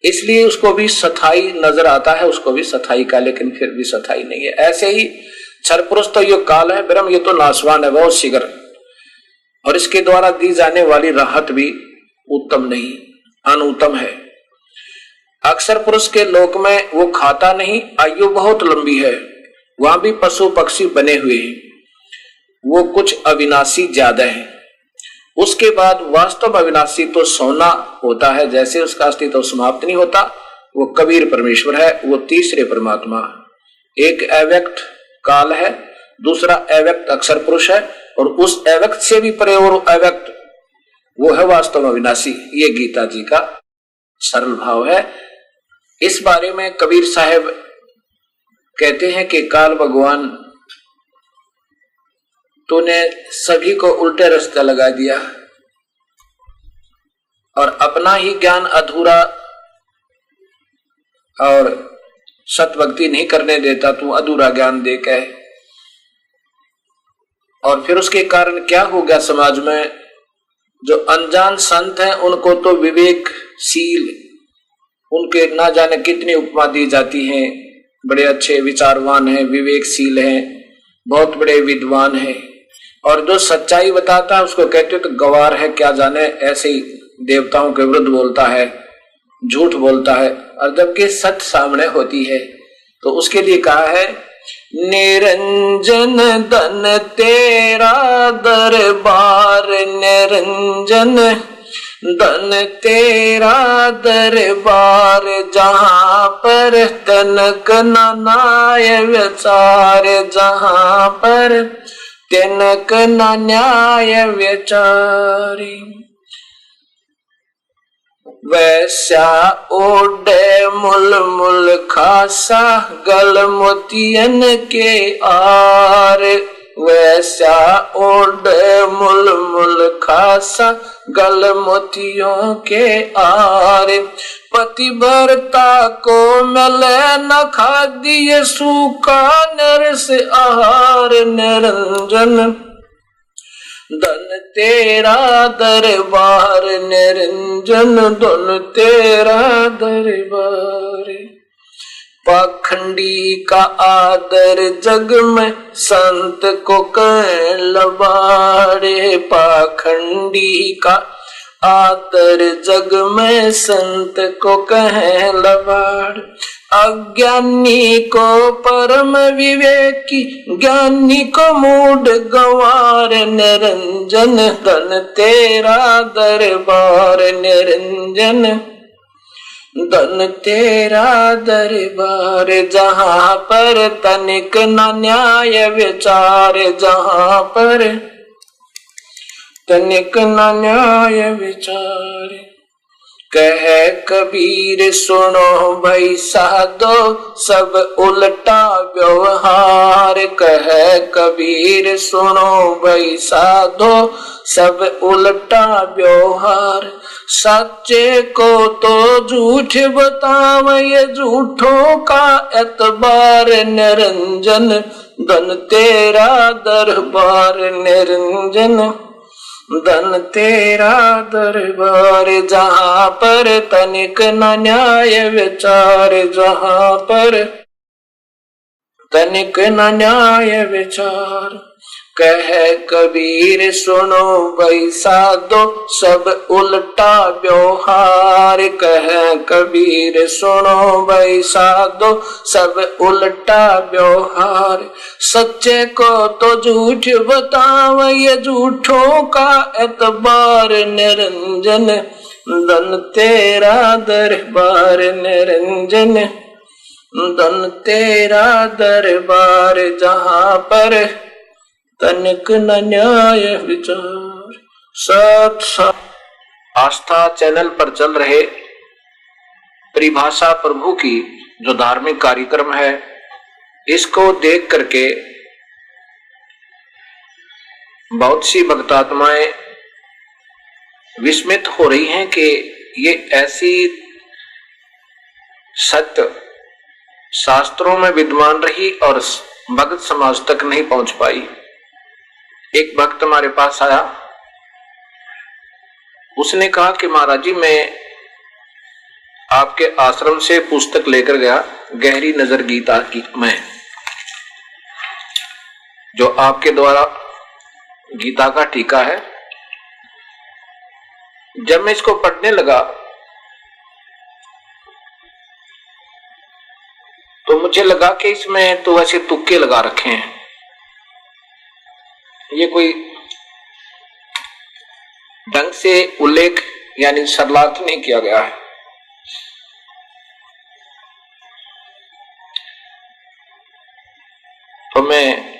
इसलिए उसको भी स्थायी नजर आता है, उसको भी स्थायी का, लेकिन फिर भी स्थायी नहीं है। ऐसे ही क्षर पुरुष तो ये काल है, ब्रह्म ये तो नाशवान है, बहुत शीघ्र, और इसके द्वारा दी जाने वाली राहत भी उत्तम नहीं, अनुत्तम है। अक्षर पुरुष के लोक में वो खाता नहीं, आयु बहुत लंबी है, वहां भी पशु पक्षी बने हुए हैं, वो कुछ अविनाशी ज्यादा है। उसके बाद वास्तव अविनाशी तो सोना होता है, जैसे उसका अस्तित्व समाप्त नहीं होता, वो कबीर परमेश्वर है, वो तीसरे परमात्मा। एक अव्यक्त काल है, दूसरा अव्यक्त अक्षर पुरुष है, और उस अव्यक्त से भी परे और अव्यक्त वो है वास्तव अविनाशी। ये गीता जी का सरल भाव है। इस बारे में कबीर साहब कहते हैं कि काल भगवान तूने सभी को उल्टे रास्ते लगा दिया और अपना ही ज्ञान अधूरा और सतभक्ति नहीं करने देता, तू अधूरा ज्ञान दे के। और फिर उसके कारण क्या हो गया समाज में, जो अनजान संत हैं उनको तो विवेकशील, उनके ना जाने कितनी उपमा दी जाती हैं, बड़े अच्छे विचारवान हैं, विवेकशील हैं, बहुत बड़े विद्वान हैं, और जो सच्चाई बताता है उसको कहते हो तो गवार है, क्या जाने ऐसे ही देवताओं के विरुद्ध बोलता है, झूठ बोलता है। और जबकि सत्य सामने होती है तो उसके लिए कहा है, निरंजन धन तेरा दरबार, निरंजन धन तेरा दरबार, जहां पर तनक नाय विचार, जहां पर तनक न्याय विचारी। वैसा ओढ़े मुल मुल खासा, गल मोतियन के आर, वैसा ओढ़े मुल मुल खासा, गल मोतियों के आर। पतिव्रता को मिले न खाद्य सूखा, नरस आहार, निरंजन धन तेरा दरबार, निरंजन धन तेरा दरबार। पाखंडी का आदर जग में संत को कह लबाड़े, पाखंडी का आदर जग में संत को कह लबाड़। अज्ञानी को परम विवेकी, ज्ञानी को मूड गंवार, निरंजन धन तेरा दरबार, निरंजन धन तेरा दरबार। जहां पर तनिक न न्याय विचार, जहां पर तनिक न न्याय विचार। कह कबीर सुनो भाई साधो, सब उल्टा व्यवहार, कह कबीर सुनो भाई साधो, सब उल्टा व्यवहार। सच्चे को तो झूठ बताव, ये झूठों का एतबार, निरंजन धन तेरा दरबार, निरंजन धन तेरा दरबार। जहां पर तनिक न न्याय विचार, जहां पर तनिक न न्याय विचार। कह कबीर सुनो भाई साधो, सब उल्टा व्यवहार, कह कबीर सुनो भाई साधो, सब उल्टा व्यवहार। सच्चे को तो झूठ बताव, ये झूठों का एतबार, निरंजन धन तेरा दरबार, निरंजन धन तेरा दरबार। जहां पर तनिक न न्याय विचार। सत आस्था चैनल पर चल रहे परिभाषा प्रभु की जो धार्मिक कार्यक्रम है, इसको देख करके बहुत सी भक्तात्माएं विस्मित हो रही हैं कि ये ऐसी सत्य शास्त्रों में विद्वान रही और भक्त समाज तक नहीं पहुंच पाई। एक भक्त हमारे पास आया, उसने कहा कि महाराज जी, मैं आपके आश्रम से पुस्तक लेकर गया, गहरी नजर गीता की। मैं जो आपके द्वारा गीता का टीका है। जब मैं इसको पढ़ने लगा तो मुझे लगा कि इसमें तो वैसे तुक्के लगा रखे हैं, ये कोई ढंग से उल्लेख यानी सरलार्थ नहीं किया गया है। तो मैं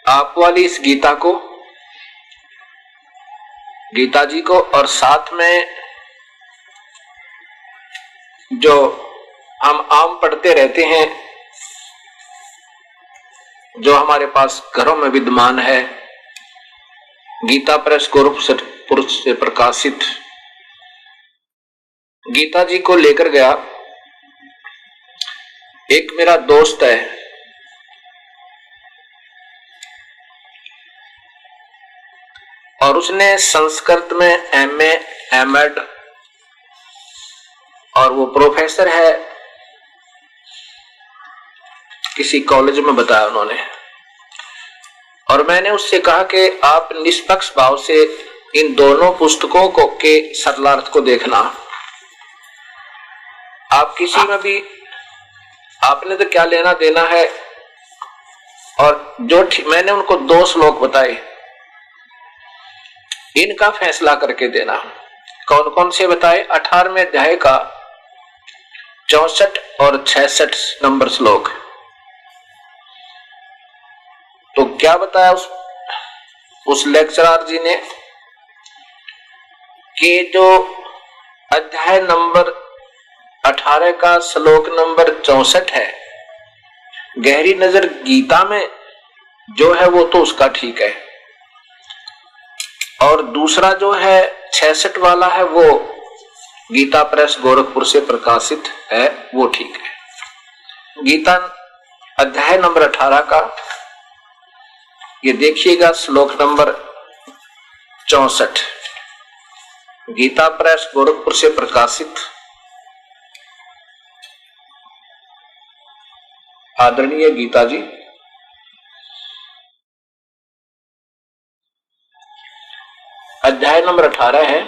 आप वाली इस गीता को, गीता जी को, और साथ में जो हम आम पढ़ते रहते हैं, जो हमारे पास घरों में विद्यमान है, गीता प्रेस गोरखपुर से प्रकाशित गीता जी को लेकर गया। एक मेरा दोस्त है, और उसने संस्कृत में एमए एमएड, और वो प्रोफेसर है किसी कॉलेज में, बताया उन्होंने। और मैंने उससे कहा कि आप निष्पक्ष भाव से इन दोनों पुस्तकों को के सरलार्थ को देखना। आप किसी में भी, आपने तो क्या लेना देना है। और जो मैंने उनको 2 श्लोक बताए, इनका फैसला करके देना। कौन कौन से बताए? 18वें अध्याय का 64 और 66 नंबर श्लोक। तो क्या बताया उस लेक्चरर जी ने कि जो अध्याय नंबर 18 का श्लोक नंबर 64 है, गहरी नजर गीता में जो है वो तो उसका ठीक है, और दूसरा जो है 66 वाला है वो गीता प्रेस गोरखपुर से प्रकाशित है, वो ठीक है। गीता अध्याय नंबर 18 का ये देखिएगा श्लोक नंबर 64, गीता प्रेस गोरखपुर से प्रकाशित। आदरणीय गीता जी, अध्याय नंबर 18 है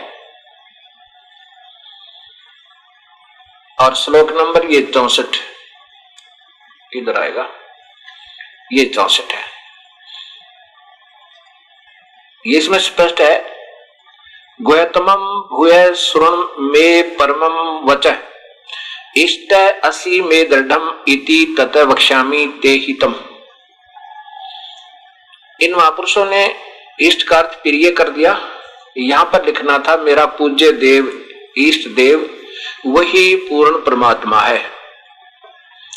और श्लोक नंबर ये 64 इधर आएगा, ये 64 है। ये इसमें स्पष्ट है, गुह्यतमं भूय शृण्व मे परमं वचः इष्ट असि मे दृढ़म् इति तत वक्ष्यामि ते हितम्। इन महापुरुषों ने इष्ट का अर्थ प्रिय कर दिया। यहां पर लिखना था मेरा पूज्य देव, इष्ट देव वही पूर्ण परमात्मा है,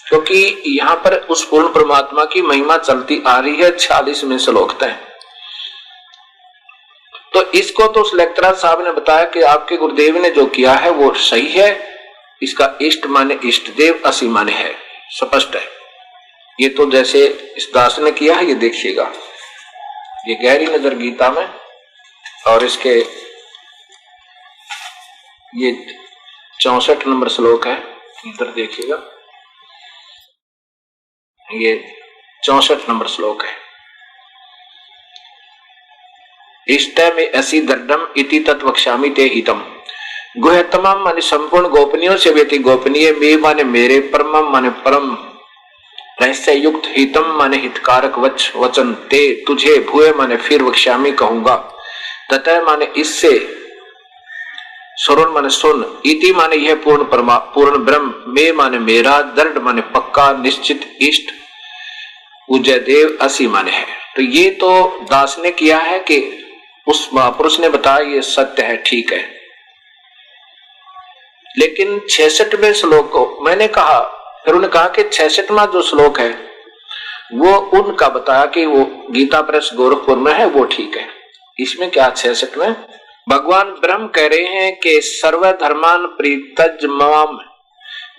क्योंकि यहां पर उस पूर्ण परमात्मा की महिमा चलती आ रही है 46वें श्लोक तक। तो इसको तो उस लेक्चरर साहब ने बताया कि आपके गुरुदेव ने जो किया है वो सही है, इसका इष्ट माने इष्ट देव, असि माने है, स्पष्ट है। ये तो जैसे इस दास ने किया है, ये देखिएगा, ये गहरी नजर गीता में, और इसके ये 64 नंबर श्लोक है, इधर देखिएगा, ये 64 नंबर श्लोक है। इष्ट में असि दृढ़म् इति तत् वक्ष्यामि ते हितम्। गुह्यतमम् माने संपूर्ण गोपनीयों से व्यति गोपनीय, मे माने मेरे, परमम् माने परम, रहस्य युक्त, हितम माने हितकारक वचन, ते तुझे, भूय माने फिर, वक्ष्यामि कहूंगा, ततः माने इससे, श्रवण माने सुन, इति माने यह पूर्ण ब्रह्म, मे माने मेरा, दृढ़ माने पक्का, निश्चित, इष्ट, पूज्य देव, असि माने है। तो ये तो दास ने किया है कि उस महापुरुष ने बताया ये सत्य है, ठीक है। लेकिन 66वें श्लोक को मैंने कहा, फिर उन्होंने कहा कि 66वां जो श्लोक है वो उनका बताया कि वो गीता प्रेस गोरखपुर में है, वो ठीक है। इसमें क्या 66 में भगवान ब्रह्म कह रहे हैं कि सर्वधर्मान परित्यज माम,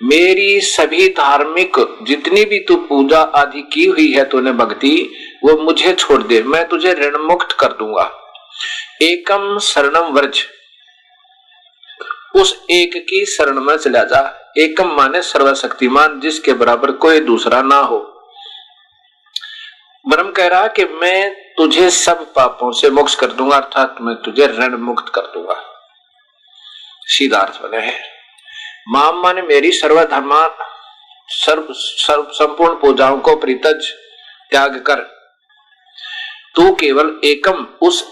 मेरी सभी धार्मिक जितनी भी तू पूजा आदि की हुई है तूने भक्ति, वो मुझे छोड़ दे, मैं तुझे ऋण मुक्त कर दूंगा। एकम शरणम व्रज, उस एक की शरण में चला जा। एकम माने सर्वशक्तिमान, जिसके बराबर कोई दूसरा ना हो। कह रहा कि मैं तुझे सब पापों से मुक्त कर दूंगा, अर्थात मैं तुझे ऋण मुक्त कर दूंगा। सीधा अर्थ बने है। माम माने मेरी सर्वधर्मा संपूर्ण पूजाओं को परित्यज त्याग कर तू केवल एकम उस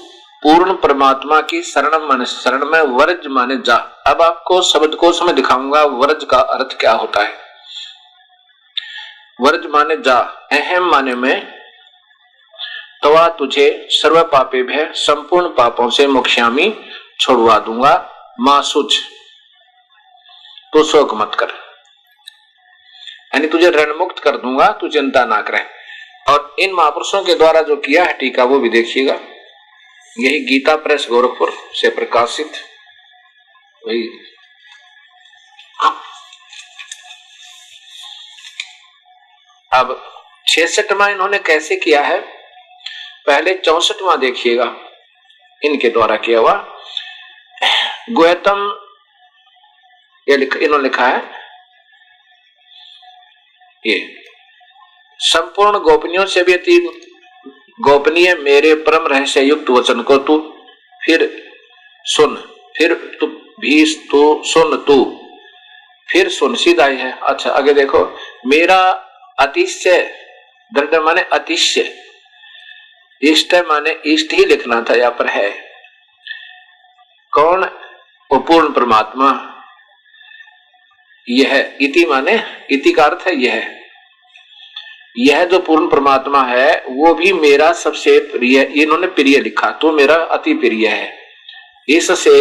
पूर्ण परमात्मा की शरण माने शरण में वर्ज माने जा। अब आपको शब्द को समय दिखाऊंगा वर्ज का अर्थ क्या होता है। वर्ज माने जा, अहम माने में, तवा तुझे सर्व पापे भय संपूर्ण पापों से मोक्षयामी छोड़वा दूंगा। मासुच तो शोक मत कर, यानी तुझे ऋण मुक्त कर दूंगा, तू चिंता ना करे। और इन महापुरुषों के द्वारा जो किया है टीका वो भी देखिएगा। यही गीता प्रेस गोरखपुर से प्रकाशित वही अब 66वां इन्होंने कैसे किया है, पहले 64वां देखिएगा इनके द्वारा किया हुआ। गोयतम इन्होंने लिखा है ये संपूर्ण गोपनीयों से भी अति गोपनीय मेरे परम रहस्य युक्त वचन को तू फिर सुन, फिर तू भी तू सुन, तू फिर सुन, सीधा ही है। अच्छा आगे देखो, मेरा अतिशय, दृढ़ माने अतिशय, इष्ट माने इष्ट ही लिखना था, यहाँ पर है कौन, वो पूर्ण परमात्मा। यह इति माने इति का अर्थ है यह जो पूर्ण परमात्मा है वो भी मेरा सबसे प्रिय, इन्होंने प्रिय लिखा, तो मेरा अति प्रिय है। इससे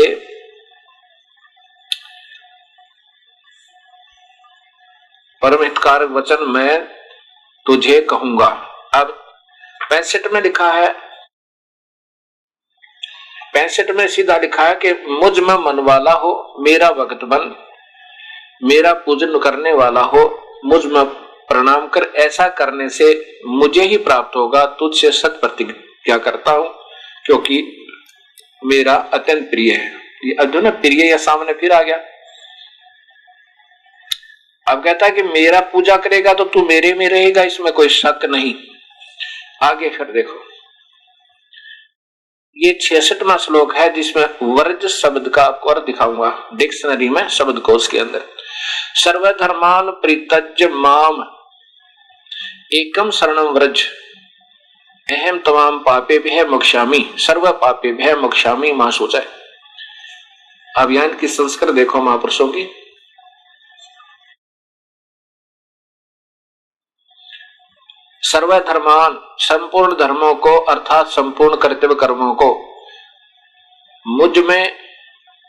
परम हितकारक वचन मैं तुझे कहूंगा। अब 65 में लिखा है, 65 में सीधा लिखा है कि मुझ में मन वाला हो, मेरा भक्त बन, मेरा पूजन करने वाला हो, मुझ में प्रणाम कर, ऐसा करने से मुझे ही प्राप्त होगा। तुझसे सत प्रतिज्ञा करता हूं क्योंकि मेरा अत्यंत प्रिय है। ये अर्जुन प्रिय या सामने फिर आ गया। अब कहता है कि मेरा पूजा करेगा तो तू मेरे में रहेगा, इसमें कोई शक नहीं। आगे फिर देखो, ये 66वां श्लोक है जिसमें वर्ज शब्द का आपको अर्थ दिखाऊंगा डिक्शनरी में, शब्दकोश के अंदर। सर्वधर्मान परित्यज्य माम एकम शरणम व्रज अहम तमाम पापे भय मोक्षामि सर्व पापे भय मोक्षामि मां सोचा। अब यहां की संस्कृत देखो महापुरुषों की। सर्वधर्मान संपूर्ण धर्मों को अर्थात संपूर्ण कर्तव्य कर्मों को मुझ में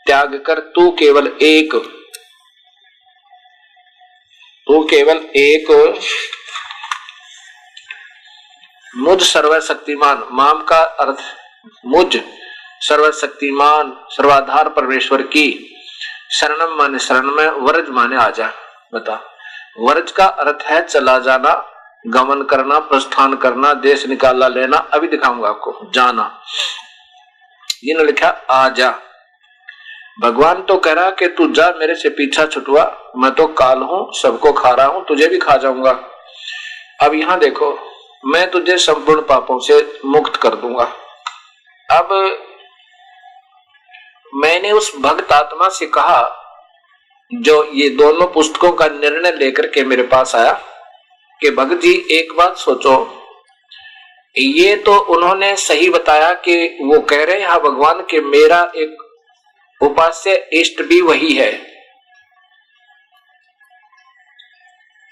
त्याग कर तू केवल एक मुझ सर्वशक्तिमान, माम का अर्थ मुझ सर्वशक्तिमान सर्वाधार परमेश्वर की शरणम माने शरण में, वर्ज माने आजा। बता, वर्ज का अर्थ है चला जाना, गमन करना, प्रस्थान करना, देश निकाला लेना। अभी दिखाऊंगा आपको, जाना। जिन्होंने लिखा आजा, भगवान तो कह रहा कि तू जा, मेरे से पीछा छुटवा, मैं तो काल हूं, सबको खा रहा हूं, तुझे भी खा जाऊंगा। अब यहां देखो, मैं तुझे संपूर्ण पापों से मुक्त कर दूंगा। अब मैंने उस भक्त आत्मा से कहा जो ये दोनों पुस्तकों का निर्णय लेकर के मेरे पास आया कि भक्त जी एक बात सोचो, ये तो उन्होंने सही बताया कि वो कह रहे हैं हाँ भगवान के मेरा एक उपास्य इष्ट भी वही है,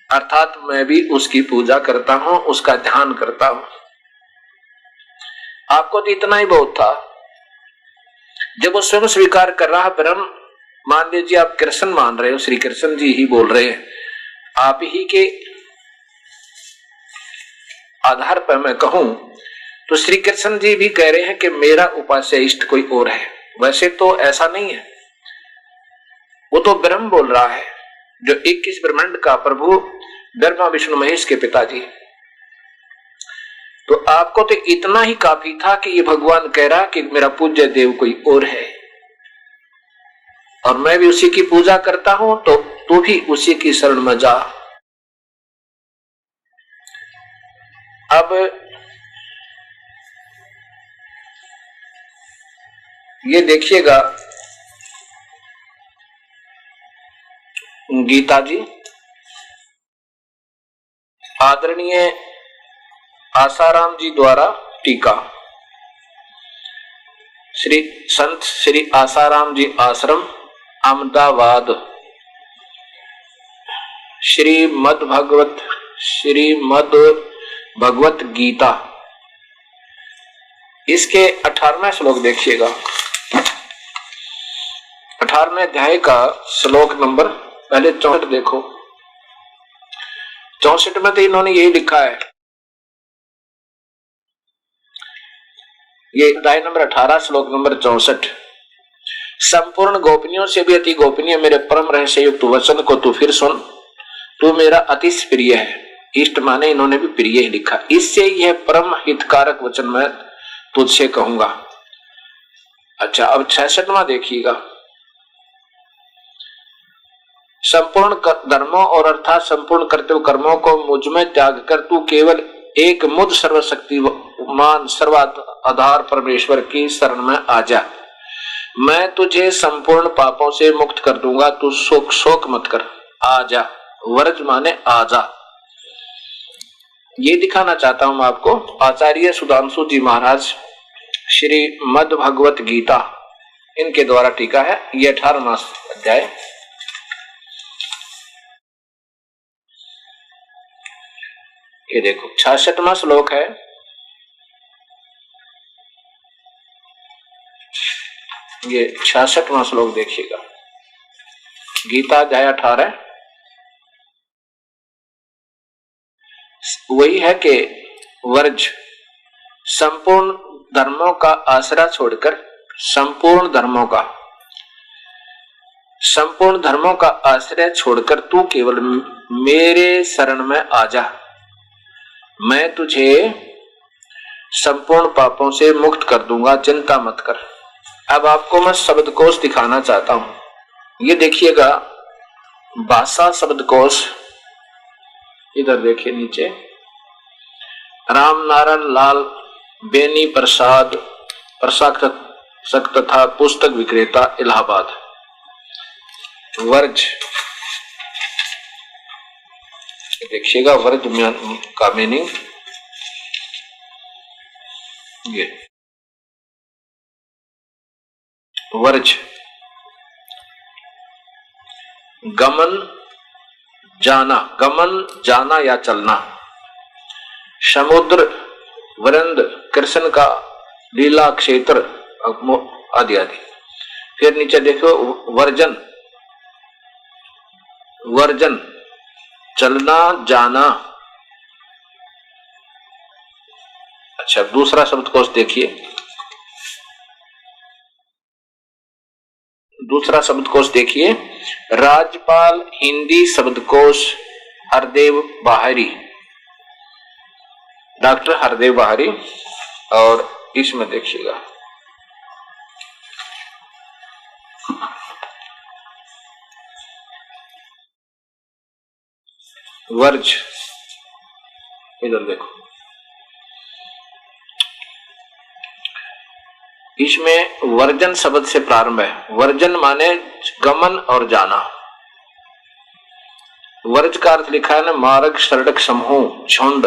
अर्थात मैं भी उसकी पूजा करता हूं, उसका ध्यान करता हूं। आपको तो इतना ही बहुत था। जब वो स्वयं स्वीकार कर रहा ब्रह्म, मान लीजिए आप कृष्ण मान रहे हो, श्री कृष्ण जी ही बोल रहे हैं, आप ही के आधार पर मैं कहूं तो श्री कृष्ण जी भी कह रहे हैं कि मेरा उपास्य इष्ट कोई और है। वैसे तो ऐसा नहीं है, वो तो ब्रह्म बोल रहा है जो 21 ब्रह्मांड का प्रभु ब्रह्मा विष्णु महेश के पिताजी। तो आपको तो इतना ही काफी था कि ये भगवान कह रहा कि मेरा पूज्य देव कोई और है और मैं भी उसी की पूजा करता हूं, तो तू भी उसी की शरण में जा। अब ये देखिएगा गीता जी आदरणीय आसाराम जी द्वारा टीका, श्री संत श्री आसाराम जी आश्रम अहमदाबाद, श्रीमद् भगवत गीता, इसके 18वें श्लोक देखिएगा। 18वें अध्याय का श्लोक नंबर पहले 64 देखो। 64 में तो इन्होंने यही लिखा है, ये अध्याय नंबर 18 श्लोक नंबर 64। संपूर्ण गोपनीयों से भी अति गोपनीय मेरे परम रहस्य युक्त वचन को तू फिर सुन, तू मेरा अति प्रिय है। इष्ट माने इन्होंने भी प्रिय ही लिखा। इससे यह परम हितकारक वचन मैं तुझसे कहूंगा। अच्छा, अब 66वां देखिएगा। संपूर्ण धर्मों और अर्थात संपूर्ण कर्तव्य कर्मों को मुझ में त्याग कर तू केवल एक मुझ सर्वशक्तिमान सर्वाधार परमेश्वर की शरण में आ जा। मैं तुझे संपूर्ण पापों से मुक्त कर दूंगा, तू शोक मत कर, आ जा। वर्ज माने आजा। ये दिखाना चाहता हूं मैं आपको। आचार्य सुधांशु जी महाराज श्रीमद् भगवत गीता इनके द्वारा टीका है। ये 18वां अध्याय। ये देखो 66वां श्लोक है। ये 66वां श्लोक देखिएगा। गीता अध्याय 18 वही है कि वर्ज संपूर्ण धर्मों का आसरा छोड़कर संपूर्ण धर्मों का आश्रय छोड़कर तू केवल मेरे शरण में आ जा। मैं तुझे संपूर्ण पापों से मुक्त कर दूंगा, चिंता मत कर। अब आपको मैं शब्दकोश दिखाना चाहता हूं। ये देखिएगा भाषा शब्दकोश, इधर देखिए नीचे। राम नारायण लाल बेनी प्रसाद प्रशासक तथा पुस्तक विक्रेता इलाहाबाद। वर्ज देखिएगा, वर्ज का मीनिंग ये वर्ज गमन जाना या चलना। समुद्र वृंद कृष्ण का लीला क्षेत्र आदि आदि। फिर नीचे देखो वर्जन चलना जाना। अच्छा, दूसरा शब्दकोश देखिए। राजपाल हिंदी शब्दकोश हरदेव बाहरी, डॉक्टर हरदेव बाहरी। और इसमें देखिएगा वर्ज, इधर देखो, इसमें वर्जन शब्द से प्रारंभ है। वर्जन माने गमन और जाना। वर्ज का अर्थ लिखा है ना, मार्ग, सड़क, समूह, झुंड,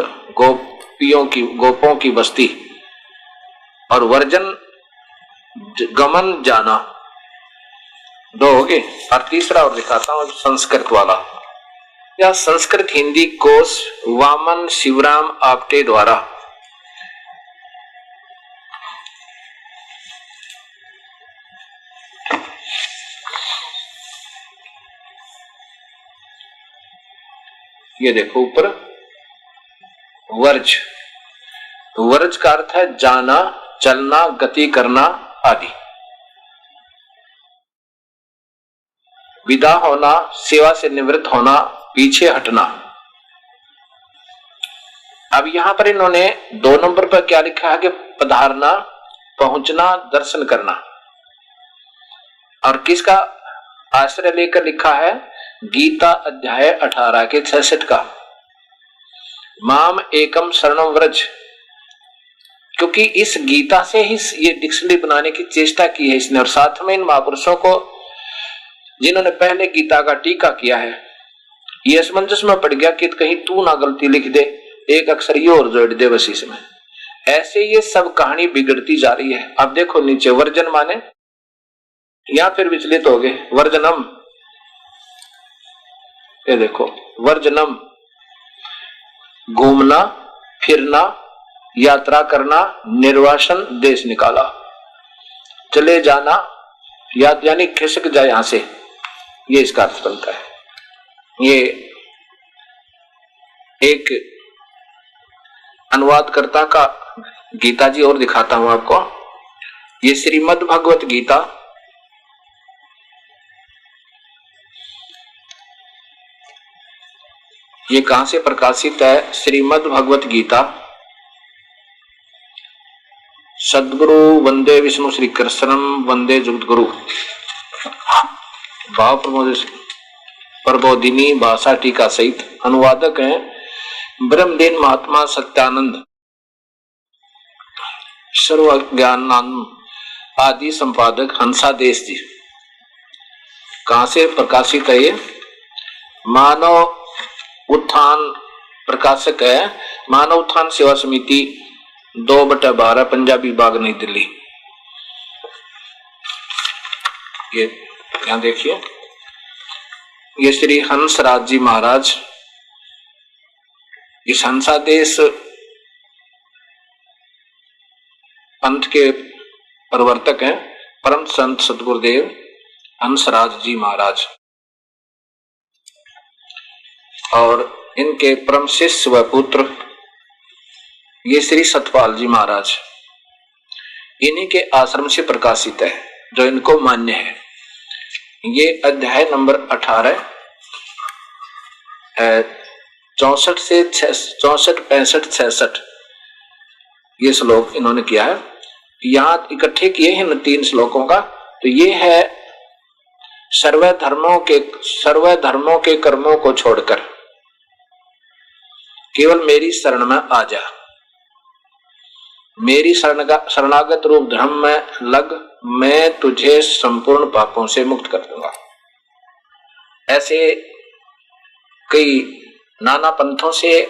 गोपों की बस्ती। और वर्जन गमन जाना, दो हो गए। और तीसरा और दिखाता हूं संस्कृत वाला। यह संस्कृत हिंदी कोश वामन शिवराम आपटे द्वारा ये देखो ऊपर वर्ज। वर्ज का अर्थ है जाना, चलना, गति करना आदि। विदा होना, सेवा से निवृत्त होना, पीछे हटना। अब यहां पर इन्होंने 2 नंबर पर क्या लिखा है कि पधारना, पहुंचना, दर्शन करना। और किसका आश्रय लेकर लिखा है? गीता अध्याय 18 के 66 का। माम एकम शरणम व्रज, क्योंकि इस गीता से ही ये डिक्शनरी बनाने की चेष्टा की है इसने। और साथ में इन महापुरुषों को जिन्होंने पहले गीता का टीका किया है, ये असमंजस में पड़ गया कि कहीं तू ना गलती लिख दे, एक अक्षर ये और जोड़ दे बस इसमें। ऐसे ये सब कहानी बिगड़ती जा रही है। अब देखो नीचे वर्जन माने, या फिर विचलित हो गए। वर्जनम, ये देखो वर्जनम, घूमना फिरना, यात्रा करना, निर्वासन, देश निकाला, चले जाना, यानी खिसक जाए यहां से, ये इसका अर्थ बनता है। ये एक अनुवादकर्ता का गीता जी और दिखाता हूं आपको। ये श्रीमद् भगवत गीता, ये कहां से प्रकाशित है? श्रीमद् भगवत गीता, सद्गुरु वंदे विष्णु श्री कृष्णम वंदे जगत गुरु, भाव प्रबोधिनी भाषा टीका सहित। अनुवादक हैं ब्रह्मदेन महात्मा सत्यानंद, सर्व ज्ञानानंद आदि संपादक हंसादेश जी। कहां से प्रकाशित है ये? मानव उत्थान प्रकाशक है, मानव उत्थान सेवा समिति 2/12 पंजाबी बाग नई दिल्ली। ये यहां देखिए, ये श्री हंसराज जी महाराज इस हंसादेश पंथ के प्रवर्तक हैं, परम संत सतगुरुदेव हंसराज जी महाराज, और इनके परम शिष्य व पुत्र ये श्री सतपाल जी महाराज। इन्हीं के आश्रम से प्रकाशित है, जो इनको मान्य है। ये अध्याय नंबर 18 64 से 64, 65, 66 ये श्लोक इन्होंने किया है। यहां इकट्ठे किए हैं इन 3 श्लोकों का। तो ये है सर्व धर्मों के कर्मों को छोड़कर केवल मेरी शरण में आ जा, मेरी शरणागत रूप धर्म में लग, मैं तुझे संपूर्ण पापों से मुक्त कर दूंगा। ऐसे कई नाना पंथों से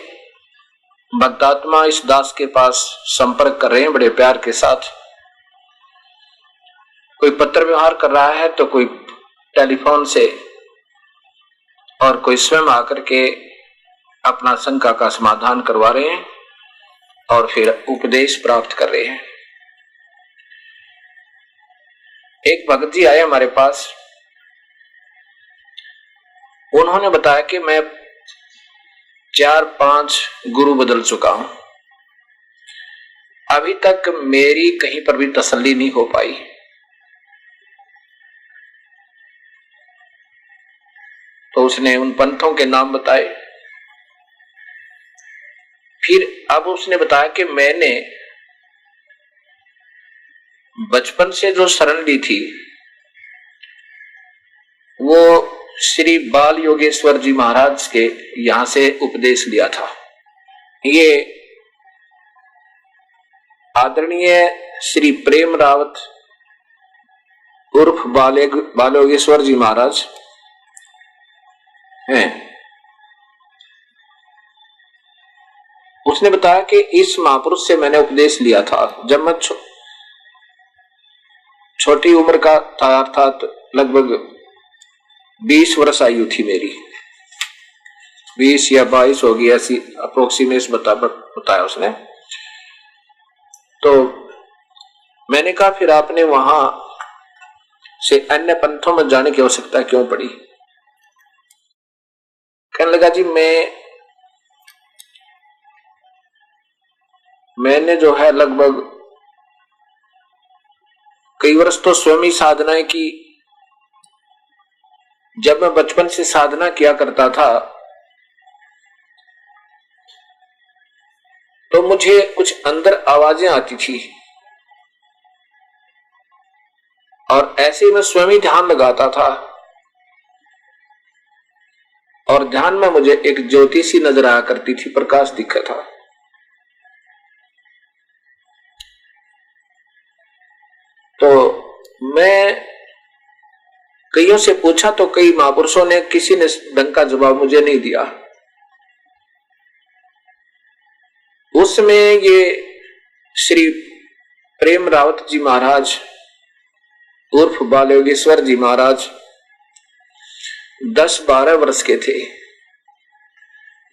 भक्तात्मा इस दास के पास संपर्क कर रहे हैं बड़े प्यार के साथ। कोई पत्र व्यवहार कर रहा है तो कोई टेलीफोन से, और कोई स्वयं आकर के अपना शंका का समाधान करवा रहे हैं और फिर उपदेश प्राप्त कर रहे हैं। एक भगत जी आए हमारे पास, उन्होंने बताया कि मैं 4-5 गुरु बदल चुका हूं, अभी तक मेरी कहीं पर भी तसल्ली नहीं हो पाई। तो उसने उन पंथों के नाम बताए। फिर अब उसने बताया कि मैंने बचपन से जो शरण ली थी वो श्री बाल योगेश्वर जी महाराज के यहां से उपदेश लिया था। ये आदरणीय श्री प्रेम रावत उर्फ बाल योगेश्वर जी महाराज हैं। उसने बताया कि इस महापुरुष से मैंने उपदेश लिया था जब मैं छोटी उम्र का था, अर्थात लगभग 20 वर्ष आयु थी मेरी, 20 या 22 होगी, ऐसी अप्रोक्सीमेट बताया उसने। तो मैंने कहा फिर आपने वहां से अन्य पंथों में जाने की आवश्यकता क्यों पड़ी? कहने लगा जी मैंने जो है लगभग कई वर्ष तो स्वयं ही साधनाएं की। जब मैं बचपन से साधना किया करता था तो मुझे कुछ अंदर आवाजें आती थी और ऐसे में स्वयं ही ध्यान लगाता था, और ध्यान में मुझे एक ज्योति सी नजर आया करती थी, प्रकाश दिखा था। तो मैं कईयों से पूछा तो कई महापुरुषों ने, किसी ने ढंग का जवाब मुझे नहीं दिया। उसमें ये श्री प्रेम रावत जी महाराज उर्फ बाल योगेश्वर जी महाराज 10-12 वर्ष के थे,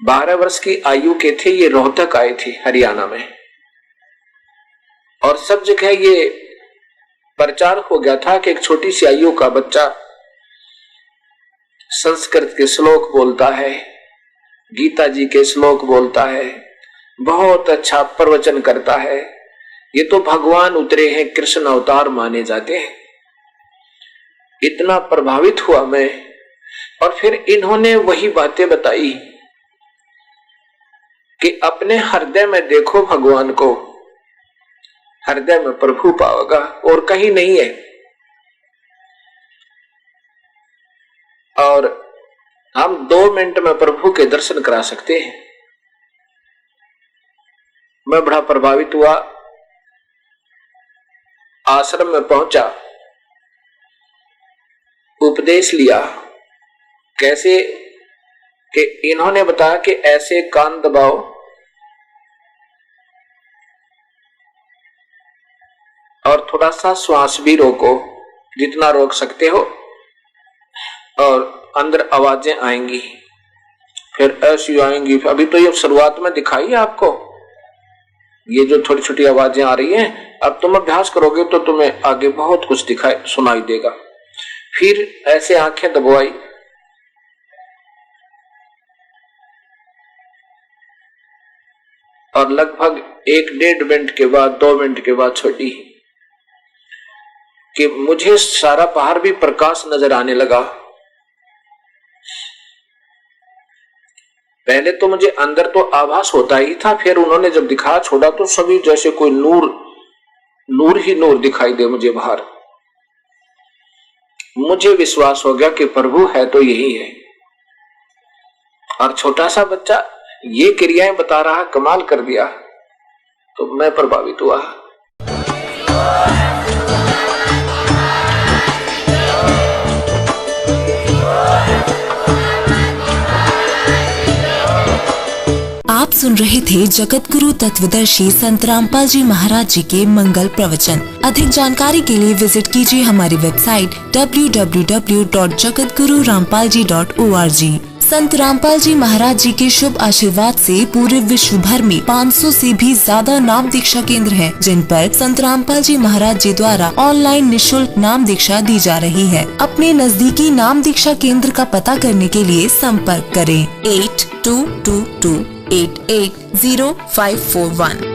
12 वर्ष की आयु के थे। ये रोहतक आए थे हरियाणा में, और सब जगह ये प्रचार हो गया था कि एक छोटी सी आयु का बच्चा संस्कृत के श्लोक बोलता है, गीता जी के श्लोक बोलता है, बहुत अच्छा प्रवचन करता है, ये तो भगवान उतरे हैं, कृष्ण अवतार माने जाते हैं। इतना प्रभावित हुआ मैं। और फिर इन्होंने वही बातें बताई कि अपने हृदय में देखो भगवान को, हृदय में प्रभु पाओगा और कहीं नहीं है। और हम 2 मिनट में प्रभु के दर्शन करा सकते हैं। मैं बड़ा प्रभावित हुआ, आश्रम में पहुंचा, उपदेश लिया। कैसे कि इन्होंने बताया कि ऐसे कान दबाओ और थोड़ा सा श्वास भी रोको, जितना रोक सकते हो, और अंदर आवाजें आएंगी, फिर ऐसी आएंगी। अभी तो ये शुरुआत में दिखाई है आपको, ये जो छोटी छोटी आवाजें आ रही हैं, अब तुम अभ्यास करोगे तो तुम्हें आगे बहुत कुछ दिखाई सुनाई देगा। फिर ऐसे आंखें दबाई, और लगभग 1-1.5 मिनट के बाद, 2 मिनट के बाद छोटी, कि मुझे सारा बाहर भी प्रकाश नजर आने लगा। पहले तो मुझे अंदर तो आभास होता ही था, फिर उन्होंने जब दिखा छोड़ा तो सभी जैसे कोई नूर ही नूर दिखाई दे मुझे बाहर। मुझे विश्वास हो गया कि प्रभु है तो यही है। और छोटा सा बच्चा ये क्रियाएं बता रहा, कमाल कर दिया। तो मैं प्रभावित हुआ।
आप सुन रहे थे जगत गुरु तत्वदर्शी संत रामपाल जी महाराज जी के मंगल प्रवचन। अधिक जानकारी के लिए विजिट कीजिए हमारी वेबसाइट www.jagatgururampalji.org। संत रामपाल जी महाराज जी के शुभ आशीर्वाद से पूरे विश्व भर में 500 से भी ज्यादा नाम दीक्षा केंद्र हैं, जिन पर संत रामपाल जी महाराज जी द्वारा ऑनलाइन निशुल्क नाम दीक्षा दी जा रही है। अपने नजदीकी नाम दीक्षा केंद्र का पता करने के लिए संपर्क करें 8222880541।